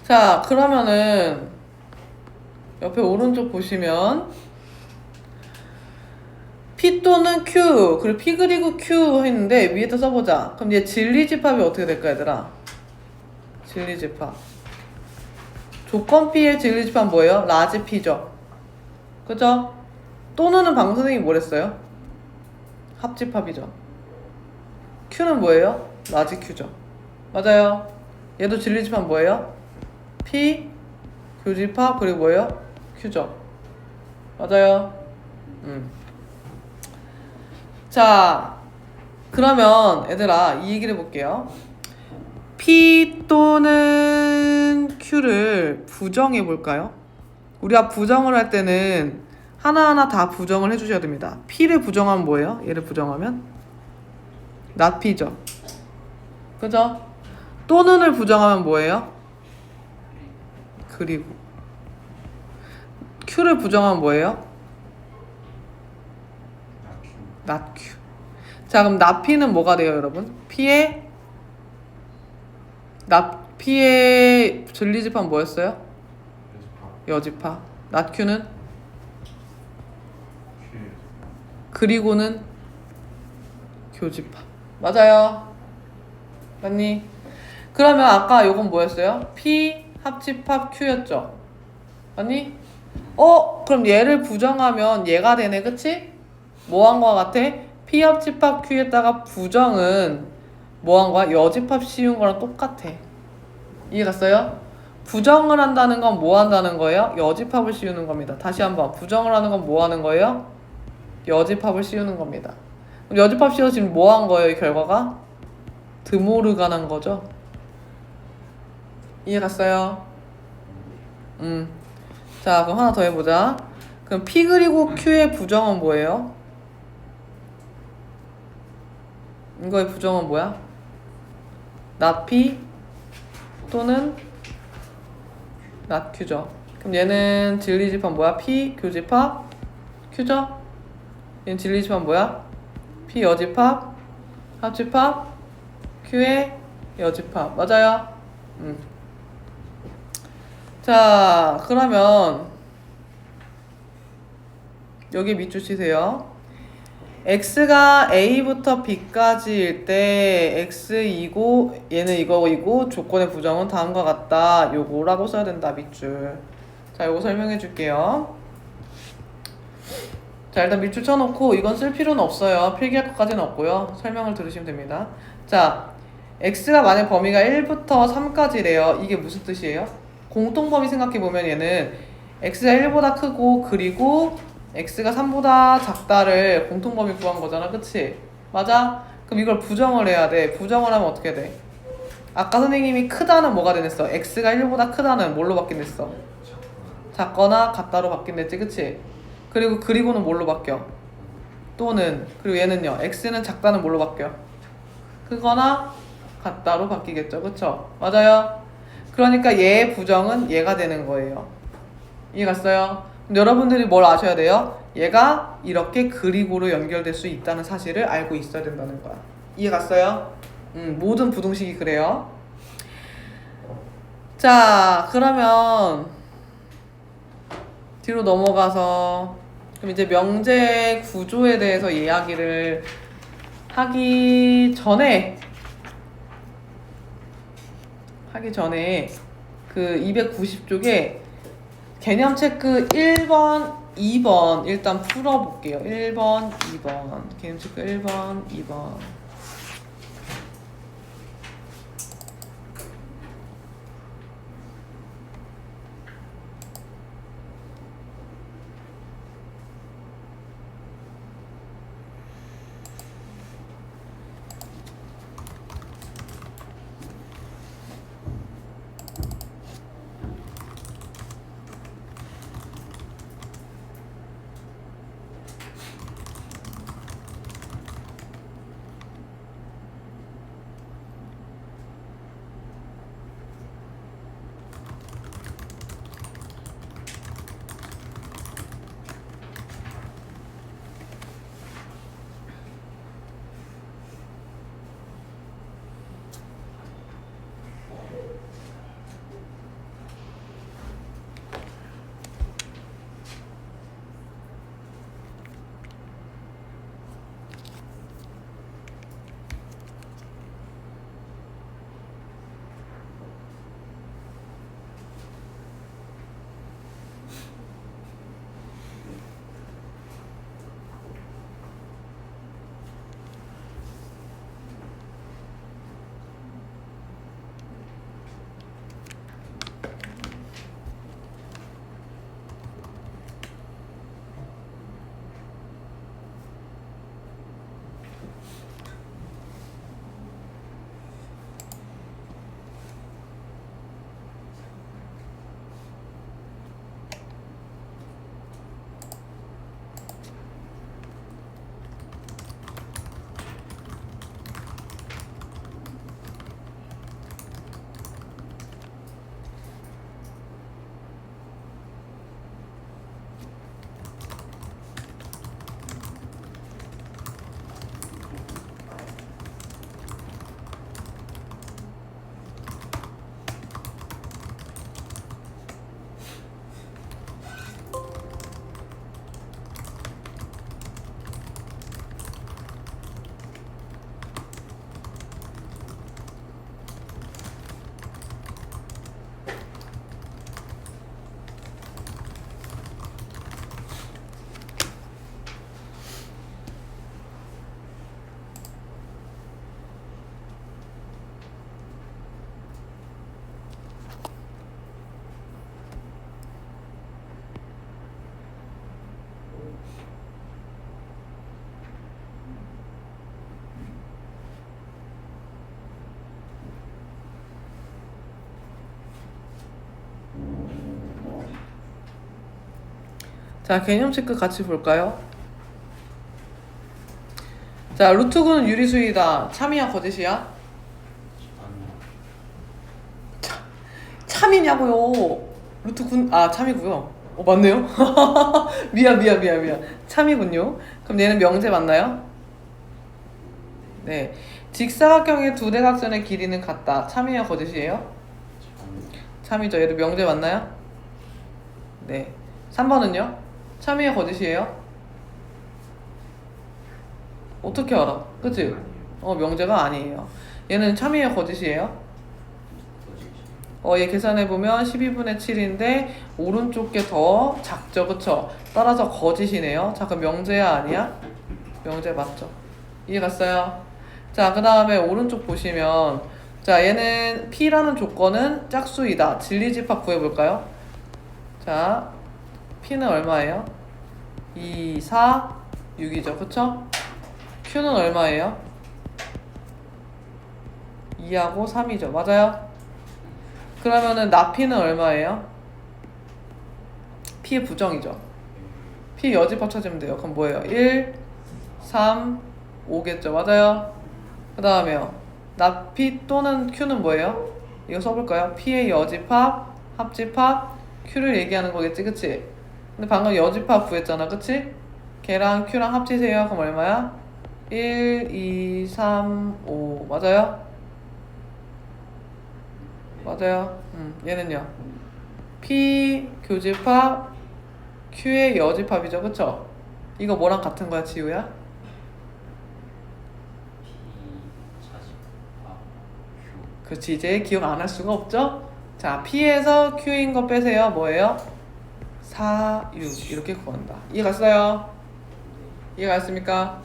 자, 그러면은 옆에 오른쪽 보시면 P 또는 Q, 그리고 P 그리고 Q 했는데 위에다 써보자. 그럼 얘 진리집합이 어떻게 될까, 얘들아? 진리집합. 조건 P의 진리집합 뭐예요? 라지 P죠. 그죠? 또는은 방금 선생님이 뭐랬어요? 합집합이죠. Q는 뭐예요? 라지 Q죠. 맞아요. 얘도 진리집합 뭐예요? P 교집합 그리고 뭐예요? Q죠. 맞아요. 자, 그러면 얘들아 이 얘기를 해볼게요. P 또는 Q를 부정해 볼까요? 우리가 부정을 할 때는 하나하나 다 부정을 해주셔야 됩니다. P를 부정하면 뭐예요? 얘를 부정하면 not P죠. 그죠? 또는을 부정하면 뭐예요? 그리고 Q를 부정하면 뭐예요? not Q. 자, 그럼 not P는 뭐가 돼요, 여러분? P의 진리집합 뭐였어요? 여집합. not Q는 그리고는 교집합. 맞아요. 맞니? 그러면 아까 요건 뭐였어요? P 합집합 Q였죠. 맞니? 그럼 얘를 부정하면 얘가 되네, 그치? 뭐한 거와 같아? P 합집합 Q에다가 부정은 뭐한 거야? 여집합 씌운 거랑 똑같아. 이해 갔어요? 부정을 한다는 건 뭐 한다는 거예요? 여집합을 씌우는 겁니다. 다시 한번 부정을 하는 건 뭐 하는 거예요? 여집합을 씌우는 겁니다. 그럼 여집합 씌워서 지금 뭐 한 거예요? 이 결과가? 드모르간한 거죠? 이해 갔어요? 자, 그럼 하나 더 해보자. 그럼 P 그리고 Q의 부정은 뭐예요? 이거의 부정은 뭐야? not P 또는 not Q죠. 그럼 얘는 진리집합 뭐야? P 교집합 Q죠? 얘는 진리집합 뭐야? P 여집합 합집합 Q의 여집합 맞아요? 자, 그러면 여기 밑줄 치세요. x가 a부터 b까지일 때 x2고 얘는 이거이고 조건의 부정은 다음과 같다. 요거라고 써야 된다. 밑줄. 자, 요거 설명해 줄게요. 자, 일단 밑줄 쳐놓고 이건 쓸 필요는 없어요. 필기할 것까지는 없고요. 설명을 들으시면 됩니다. 자, x가 만약 범위가 1부터 3까지래요. 이게 무슨 뜻이에요? 공통범위 생각해보면 얘는 x가 1보다 크고 그리고 x가 3보다 작다를 공통범위 구한 거잖아. 그치? 맞아? 그럼 이걸 부정을 해야 돼. 부정을 하면 어떻게 돼? 아까 선생님이 크다는 뭐가 되냈어? x가 1보다 크다는 뭘로 바뀐댔어? 작거나 같다로 바뀐댔지. 그치? 그리고는 뭘로 바뀌어? 또는 그리고 얘는요. x는 작다는 뭘로 바뀌어? 크거나 같다로 바뀌겠죠. 그쵸? 맞아요? 그러니까 얘의 부정은 얘가 되는 거예요. 이해갔어요? 근데 여러분들이 뭘 아셔야 돼요? 얘가 이렇게 그리고로 연결될 수 있다는 사실을 알고 있어야 된다는 거야. 이해갔어요? 모든 부등식이 그래요. 자, 그러면 뒤로 넘어가서 그럼 이제 명제 구조에 대해서 이야기를 하기 전에 그 290쪽에 개념 체크 1번, 2번 일단 풀어볼게요. 1번, 2번 개념 체크 1번, 2번 자, 개념 체크 같이 볼까요? 자, 루트군은 유리수이다. 참이야, 거짓이야? 참이냐고요. 루트군, 아, 참이고요. 맞네요. 미안. 참이군요. 그럼 얘는 명제 맞나요? 네. 직사각형의 두 대각선의 길이는 같다. 참이야, 거짓이에요? 참이죠. 얘도 명제 맞나요? 네. 3번은요? 참이야, 거짓이에요? 어떻게 알아? 그치? 명제가 아니에요. 얘는 참이야, 거짓이에요? 얘 계산해보면 12분의 7인데 오른쪽 게 더 작죠, 그쵸? 따라서 거짓이네요. 자, 그럼 명제야, 아니야? 명제 맞죠? 이해 갔어요? 자, 그 다음에 오른쪽 보시면 자, 얘는 P라는 조건은 짝수이다. 진리집합 구해볼까요? 자, P는 얼마예요? 2, 4, 6이죠, 그쵸? Q는 얼마예요? 2하고 3이죠, 맞아요? 그러면은 나P는 얼마예요? P의 부정이죠. P 여집합 찾으면 돼요. 그럼 뭐예요? 1, 3, 5겠죠. 맞아요? 그 다음에요. 나P 또는 Q는 뭐예요? 이거 써볼까요? P의 여집합, 합집합, Q를 얘기하는 거겠지, 그치? 근데 방금 여집합 구했잖아, 그치? 걔랑 Q랑 합치세요. 그럼 얼마야? 1, 2, 3, 5. 맞아요? 맞아요. 얘는요. P 교집합, Q의 여집합이죠, 그쵸? 이거 뭐랑 같은 거야, 지우야? 그렇지, 이제 기억 안 할 수가 없죠? 자, P에서 Q인 거 빼세요. 뭐예요? 4, 6 이렇게 구한다. 이해 갔어요? 이해 갔습니까?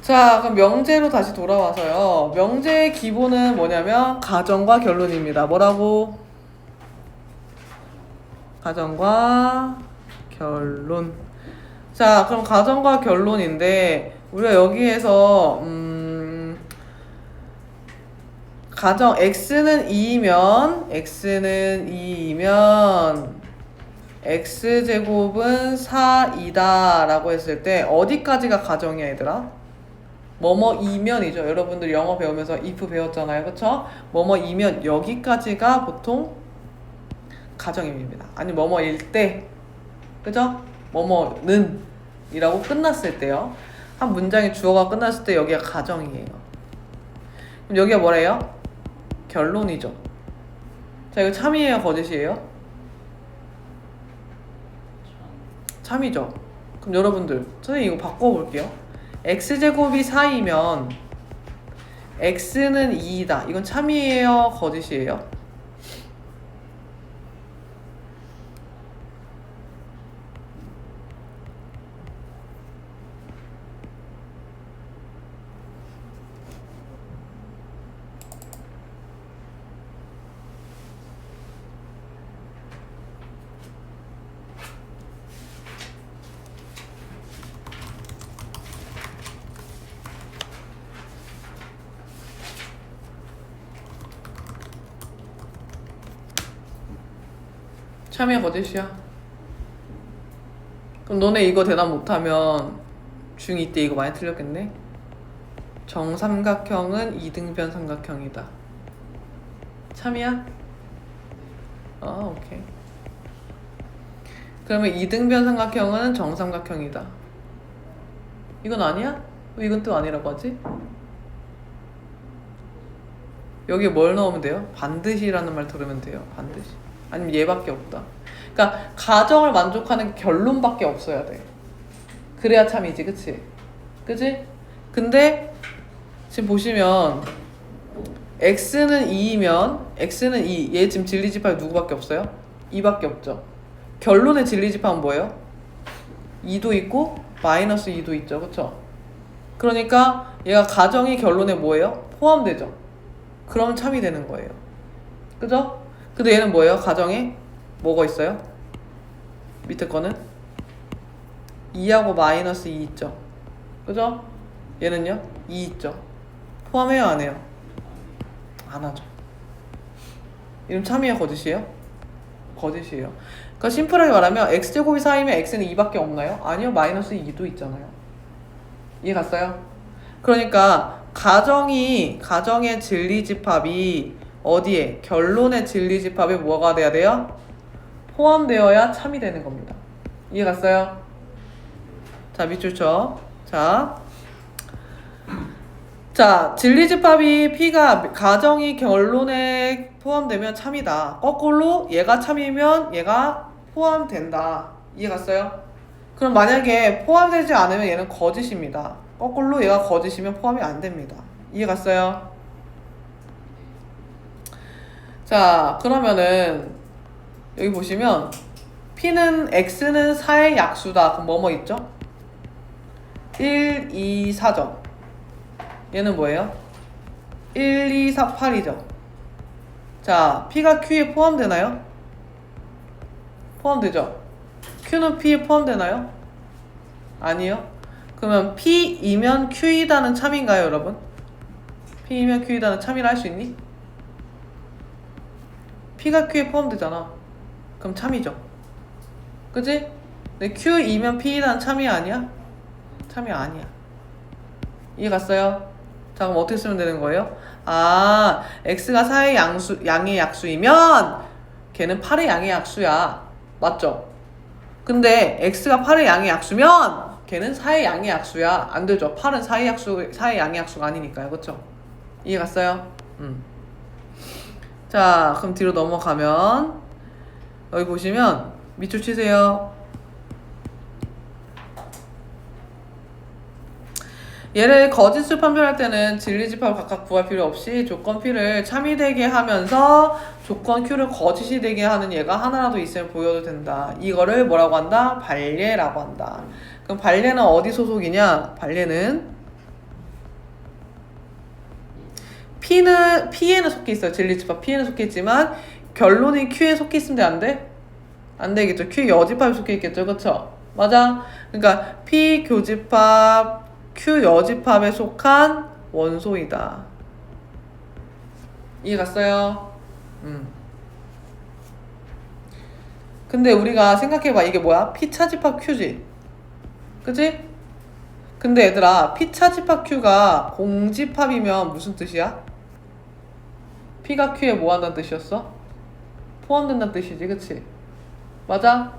자, 그럼 명제로 다시 돌아와서요. 명제의 기본은 뭐냐면 가정과 결론입니다. 뭐라고? 가정과 결론. 자, 그럼 가정과 결론인데 우리가 여기에서 가정 x는 2이면 x제곱은 4이다 라고 했을 때 어디까지가 가정이야, 얘들아? 뭐뭐이면이죠. 여러분들 영어 배우면서 if 배웠잖아요, 그쵸? 뭐뭐이면 여기까지가 보통 가정입니다. 아니 뭐뭐일 때, 그죠? 뭐뭐는 이라고 끝났을 때요. 한 문장의 주어가 끝났을 때 여기가 가정이에요. 그럼 여기가 뭐래요? 결론이죠. 자, 이거 참이에요, 거짓이에요? 참이죠. 그럼 여러분들, 선생님 이거 바꿔볼게요. x제곱이 4이면 x는 2이다. 이건 참이에요, 거짓이에요? 참이야, 거짓이야? 그럼 너네 이거 대답 못하면 중2 때 이거 많이 틀렸겠네? 정삼각형은 이등변 삼각형이다. 참이야? 오케이. 그러면 이등변 삼각형은 정삼각형이다. 이건 아니야? 왜 이건 또 아니라고 하지? 여기에 뭘 넣으면 돼요? 반드시라는 말 들으면 돼요. 반드시. 아니면 얘밖에 없다. 그러니까 가정을 만족하는 결론밖에 없어야 돼. 그래야 참이지, 그치? 그치? 근데 지금 보시면 x는 2이면 x는 2. 얘 지금 진리집합이 누구밖에 없어요? 2밖에 없죠. 결론의 진리집합은 뭐예요? 2도 있고 마이너스 2도 있죠, 그쵸? 그러니까 얘가 가정이 결론에 뭐예요? 포함되죠. 그러면 참이 되는 거예요. 그죠? 근데 얘는 뭐예요? 가정에 뭐가 있어요? 밑에 거는 2하고 마이너스 2 있죠. 그죠? 얘는요? 2 있죠. 포함해요, 안 해요? 안 하죠. 이름 참이에요, 거짓이에요? 거짓이에요. 그러니까 심플하게 말하면 x제곱이 4이면 x는 2밖에 없나요? 아니요. 마이너스 2도 있잖아요. 이해 갔어요? 그러니까 가정의 진리집합이 어디에? 결론의 진리집합에 뭐가 돼야 돼요? 포함되어야 참이 되는 겁니다. 이해 갔어요? 자, 밑줄 쳐. 자, 진리집합이 P가 가정이 결론에 포함되면 참이다. 거꾸로 얘가 참이면 얘가 포함된다. 이해 갔어요? 그럼 만약에 포함되지 않으면 얘는 거짓입니다. 거꾸로 얘가 거짓이면 포함이 안 됩니다. 이해 갔어요? 자, 그러면은 여기 보시면 P는 X는 4의 약수다. 그럼 뭐뭐 있죠? 1, 2, 4죠. 얘는 뭐예요? 1, 2, 4, 8이죠. 자, P가 Q에 포함되나요? 포함되죠? Q는 P에 포함되나요? 아니요. 그러면 P이면 Q이다는 참인가요, 여러분? P이면 Q이다는 참이라 할 수 있니? P가 Q에 포함되잖아. 그럼 참이죠. 그치? 근데 Q이면 P이다는 참이 아니야? 참이 아니야. 이해 갔어요? 자, 그럼 어떻게 쓰면 되는 거예요? 아, X가 4의 양의 약수이면 걔는 8의 양의 약수야. 맞죠? 근데 X가 8의 양의 약수면 걔는 4의 양의 약수야. 안 되죠. 8은 4의 양의 약수가 아니니까요. 그쵸? 이해 갔어요? 자, 그럼 뒤로 넘어가면 여기 보시면 밑줄 치세요. 얘를 거짓을 판별할 때는 진리집합을 각각 구할 필요 없이 조건 P를 참이 되게 하면서 조건 Q를 거짓이 되게 하는 얘가 하나라도 있으면 보여도 된다. 이거를 뭐라고 한다? 반례라고 한다. 그럼 반례는 어디 소속이냐? 반례는 P에는 속해 있어요. 진리집합 P에는 속해 있지만 결론이 Q에 속해 있으면 안 돼? 안 되겠죠. Q 여집합에 속해 있겠죠. 그쵸? 맞아? 그러니까 P 교집합 Q 여집합에 속한 원소이다. 이해 갔어요? 근데 우리가 생각해봐. 이게 뭐야? P 차집합 Q지? 그치? 근데 얘들아, P 차집합 Q가 공집합이면 무슨 뜻이야? P가 Q에 뭐 한다는 뜻이었어? 포함된다는 뜻이지, 그치? 맞아?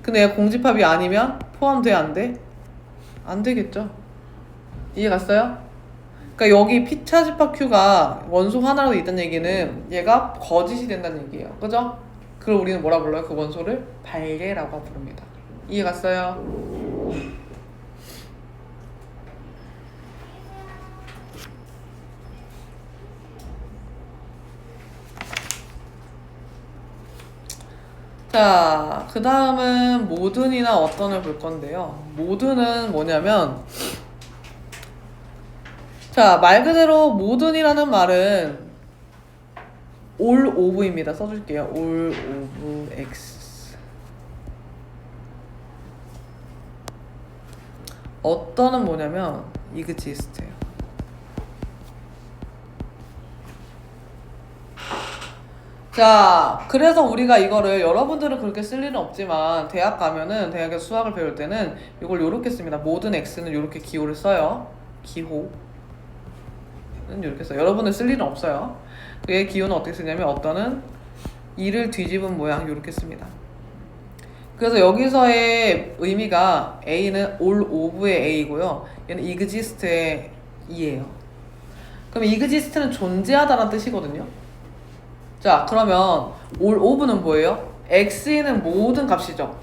근데 얘가 공집합이 아니면 포함돼, 안 돼? 안 되겠죠? 이해 갔어요? 그러니까 여기 P차집합 Q가 원소 하나라도 있다는 얘기는 얘가 거짓이 된다는 얘기예요. 그죠? 그걸 우리는 뭐라 불러요? 그 원소를 반례라고 부릅니다. 이해 갔어요? 자, 그 다음은 모든이나 어떤을 볼 건데요. 모든은 뭐냐면, 자, 말 그대로 모든이라는 말은 all of입니다. 써줄게요. all of x. 어떤은 뭐냐면 exist예요. 자, 그래서 우리가 이거를 여러분들은 그렇게 쓸 일은 없지만 대학 가면은 대학에서 수학을 배울 때는 이걸 요렇게 씁니다. 모든 x는 요렇게 기호를 써요. 기호는 요렇게 써요. 여러분은 쓸 일은 없어요. 그의 기호는 어떻게 쓰냐면 어떤은 2를 뒤집은 모양 요렇게 씁니다. 그래서 여기서의 의미가 a는 all of의 a고요. 얘는 exist의 2예요. 그럼 exist는 존재하다라는 뜻이거든요. 자, 그러면 all of는 뭐예요? x에는 모든 값이죠.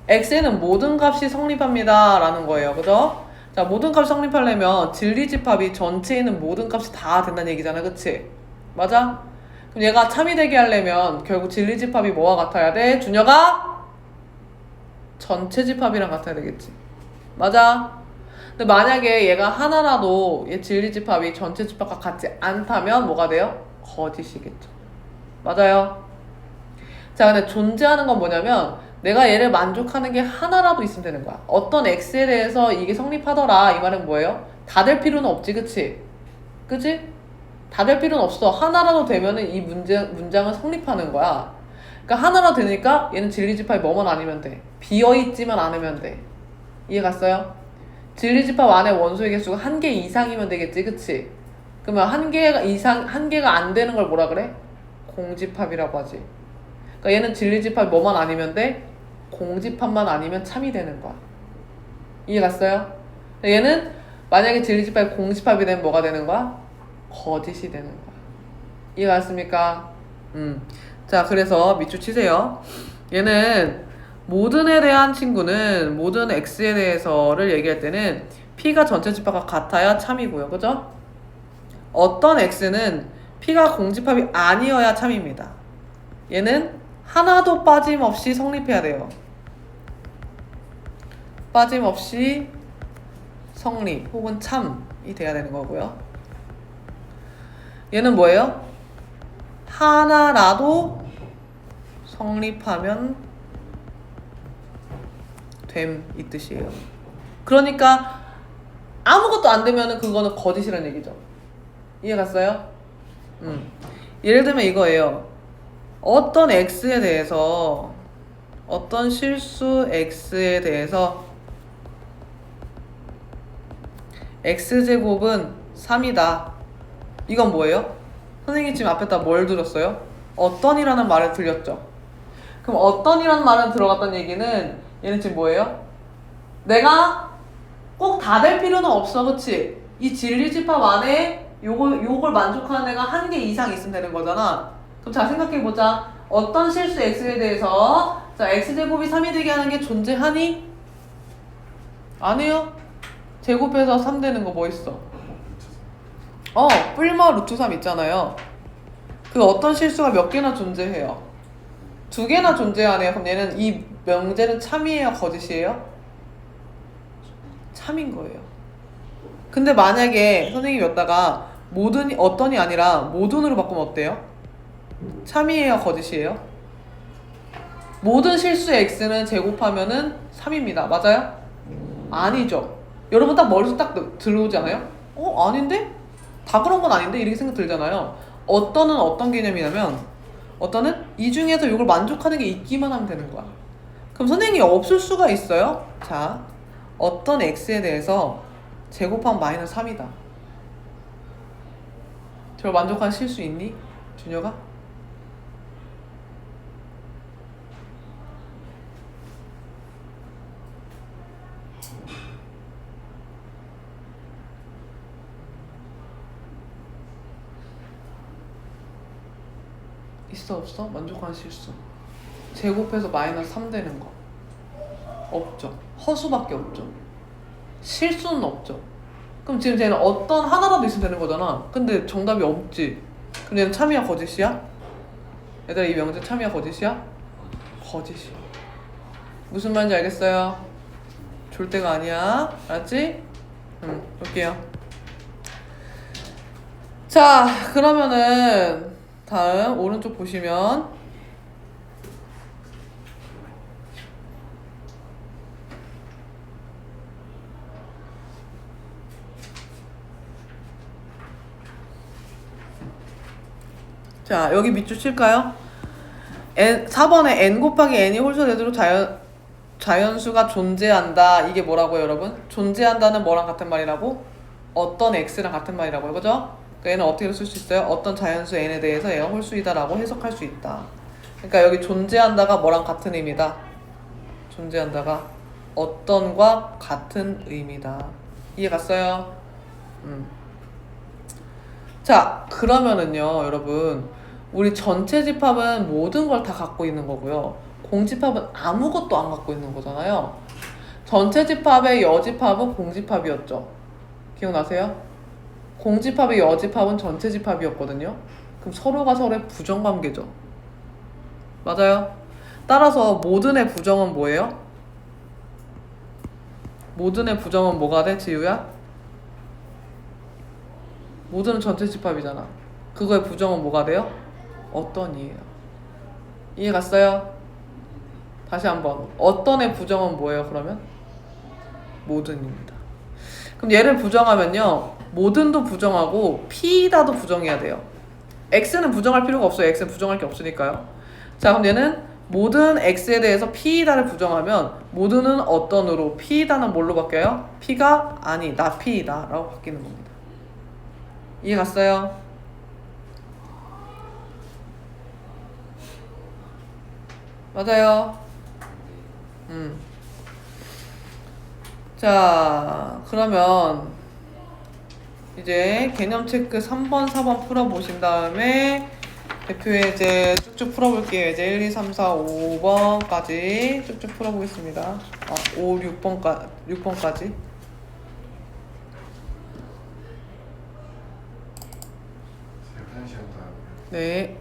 x에는 모든 값이 성립합니다 라는 거예요. 그죠? 자, 모든 값이 성립하려면 진리집합이 전체에 있는 모든 값이 다 된다는 얘기잖아. 그치? 맞아? 그럼 얘가 참이 되게 하려면 결국 진리집합이 뭐와 같아야 돼? 준혁아? 전체 집합이랑 같아야 되겠지. 맞아? 근데 만약에 얘가 하나라도 얘 진리집합이 전체 집합과 같지 않다면 뭐가 돼요? 거짓이겠죠. 맞아요. 자, 근데 존재하는 건 뭐냐면 내가 얘를 만족하는 게 하나라도 있으면 되는 거야. 어떤 x에 대해서 이게 성립하더라 이 말은 뭐예요? 다 될 필요는 없지, 그치? 그치? 다 될 필요는 없어. 하나라도 되면은 이 문장은 성립하는 거야. 그러니까 하나로 되니까 얘는 진리집합이 뭐만 아니면 돼. 비어있지만 않으면 돼. 이해 갔어요? 진리집합 안에 원소의 개수가 1개 이상이면 되겠지, 그치? 그러면 1개가 안 되는 걸 뭐라 그래? 공집합이라고 하지. 그러니까 얘는 진리집합이 뭐만 아니면 돼? 공집합만 아니면 참이 되는 거야. 이해 갔어요? 얘는 만약에 진리집합이 공집합이 되면 뭐가 되는 거야? 거짓이 되는 거야. 이해 갔습니까? 자, 그래서 밑줄 치세요. 얘는 모든에 대한 친구는 모든 x에 대해서를 얘기할 때는 p가 전체 집합과 같아야 참이고요. 그죠? 어떤 x는 p가 공집합이 아니어야 참입니다. 얘는 하나도 빠짐없이 성립해야 돼요. 빠짐없이 성립 혹은 참이 돼야 되는 거고요. 얘는 뭐예요? 하나라도 성립하면 됨 이 뜻이에요. 그러니까 아무것도 안 되면은 그거는 거짓이라는 얘기죠. 이해 갔어요? 예를 들면 이거예요. 어떤 x에 대해서 어떤 실수 x에 대해서 x제곱은 3이다. 이건 뭐예요? 선생님이 지금 앞에다 뭘 들었어요? 어떤이라는 말을 들렸죠? 그럼 어떤이라는 말은 들어갔다는 얘기는 얘는 지금 뭐예요? 내가 꼭 다 될 필요는 없어, 그치? 이 진리집합 안에 요걸 만족하는 애가 1개 이상 있으면 되는 거잖아. 그럼 자, 생각해보자. 어떤 실수 x에 대해서 자, x제곱이 3이 되게 하는 게 존재하니? 아니요. 제곱해서 3 되는 거 뭐 있어? 뿔마 루트 3 있잖아요. 그 어떤 실수가 몇 개나 존재해요? 2개나 존재하네요. 그럼 얘는 이 명제는 참이에요, 거짓이에요? 참인 거예요. 근데 만약에 선생님이 였다가 어떤이 아니라 모든으로 바꾸면 어때요? 참이에요, 거짓이에요? 모든 실수의 x는 제곱하면은 3입니다. 맞아요? 아니죠. 여러분 딱 머릿속 딱 들어오지 않아요? 아닌데? 다 그런 건 아닌데? 이렇게 생각 들잖아요. 어떤은 어떤 개념이냐면 어떤은 이 중에서 이걸 만족하는 게 있기만 하면 되는 거야. 그럼 선생님이 없을 수가 있어요. 자, 어떤 x에 대해서 제곱하면 마이너스 3이다. 저걸 만족하는 실수 있니? 준혁아? 있어 없어? 만족하는 실수 제곱해서 마이너스 3 되는 거 없죠. 허수밖에 없죠. 실수는 없죠. 그럼 지금 쟤는 어떤 하나라도 있으면 되는 거잖아. 근데 정답이 없지. 그럼 얘는 참이야 거짓이야? 얘들아, 이 명제 참이야 거짓이야? 거짓이야. 무슨 말인지 알겠어요? 졸대가 아니야. 알았지? 볼게요. 자, 그러면은 다음 오른쪽 보시면 자, 여기 밑줄 칠까요? 4번에 n 곱하기 n이 홀수 되도록 자연수가 존재한다. 이게 뭐라고요, 여러분? 존재한다는 뭐랑 같은 말이라고? 어떤 x랑 같은 말이라고요, 그죠? 그러니까 얘는 어떻게 쓸 수 있어요? 어떤 자연수 n에 대해서 얘가 홀수이다라고 해석할 수 있다. 그러니까 여기 존재한다가 뭐랑 같은 의미다? 존재한다가 어떤과 같은 의미다. 이해 갔어요? 자, 그러면은요, 여러분, 우리 전체 집합은 모든 걸 다 갖고 있는 거고요. 공집합은 아무것도 안 갖고 있는 거잖아요. 전체 집합의 여집합은 공집합이었죠. 기억나세요? 공집합의 여집합은 전체 집합이었거든요. 그럼 서로가 서로의 부정관계죠. 맞아요? 따라서 모든의 부정은 뭐예요? 모든의 부정은 뭐가 돼, 지우야? 모든은 전체 집합이잖아. 그거의 부정은 뭐가 돼요? 어떤이에요. 이해 갔어요? 다시 한번. 어떤의 부정은 뭐예요, 그러면? 모든입니다. 그럼 얘를 부정하면요, 모든도 부정하고 P다도 부정해야 돼요. X는 부정할 필요가 없어요. X는 부정할 게 없으니까요. 자, 그럼 얘는 모든 x에 대해서 p이다를 부정하면 모든은 어떤으로 p이다는 뭘로 바뀌어요? p가 아니다 p이다 라고 바뀌는 겁니다. 이해 갔어요? 맞아요. 자, 그러면 이제 개념 체크 3번, 4번 풀어보신 다음에 대표 예제 쭉쭉 풀어볼게요. 예제 1, 2, 3, 4, 5번까지 쭉쭉 풀어보겠습니다. 5, 6번까지. 제가 화장실 갔다 와요. 네.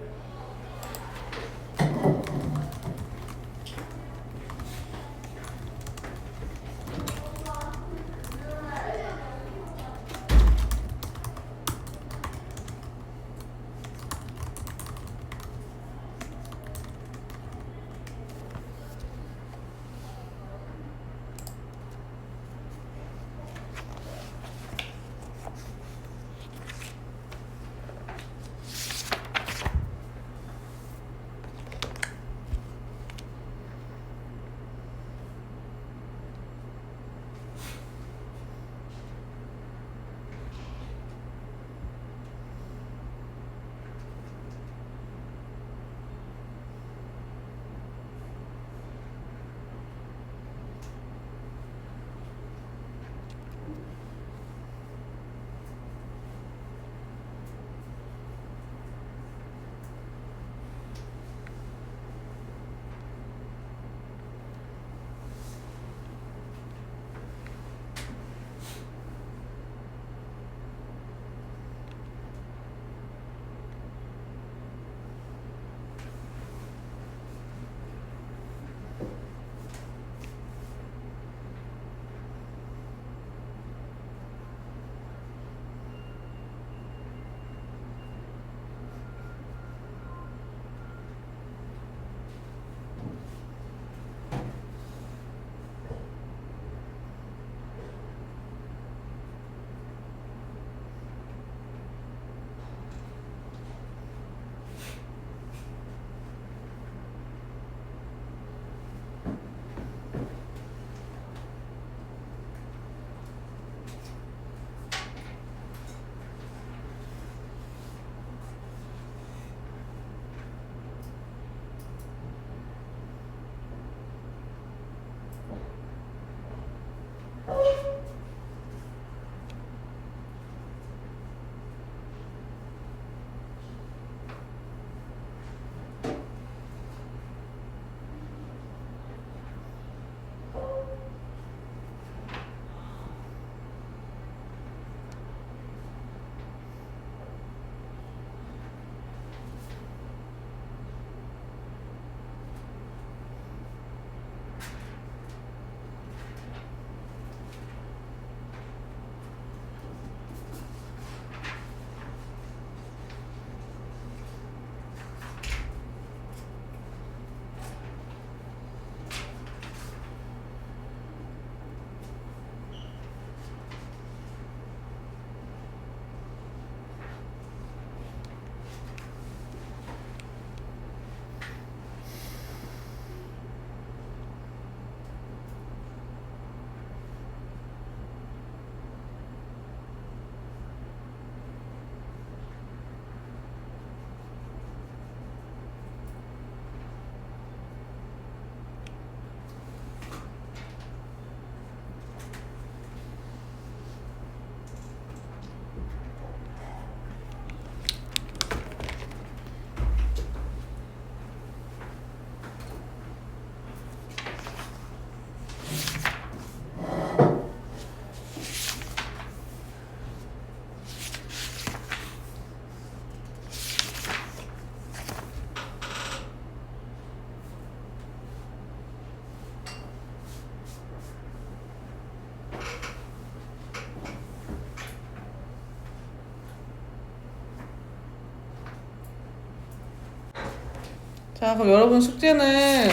자, 그럼 여러분 숙제는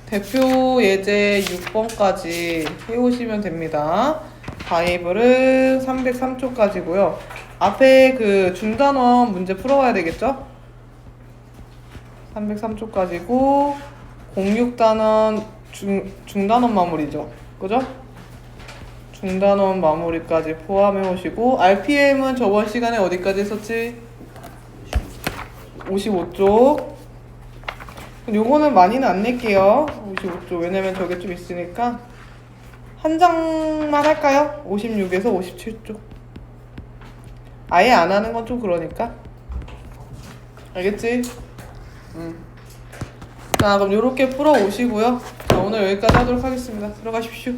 대표 예제 6번까지 해오시면 됩니다. 바이블은 303초까지고요. 앞에 그 중단원 문제 풀어와야 되겠죠? 303쪽까지고 06단원 중단원 마무리죠. 그죠? 중단원 마무리까지 포함해 오시고 RPM은 저번 시간에 어디까지 했었지? 55쪽. 요거는 많이는 안 낼게요. 55쪽. 왜냐면 저게 좀 있으니까 한 장만 할까요? 56에서 57쪽. 아예 안 하는 건 좀 그러니까. 알겠지? 자, 그럼 요렇게 풀어 오시고요. 자, 오늘 여기까지 하도록 하겠습니다. 들어가십시오.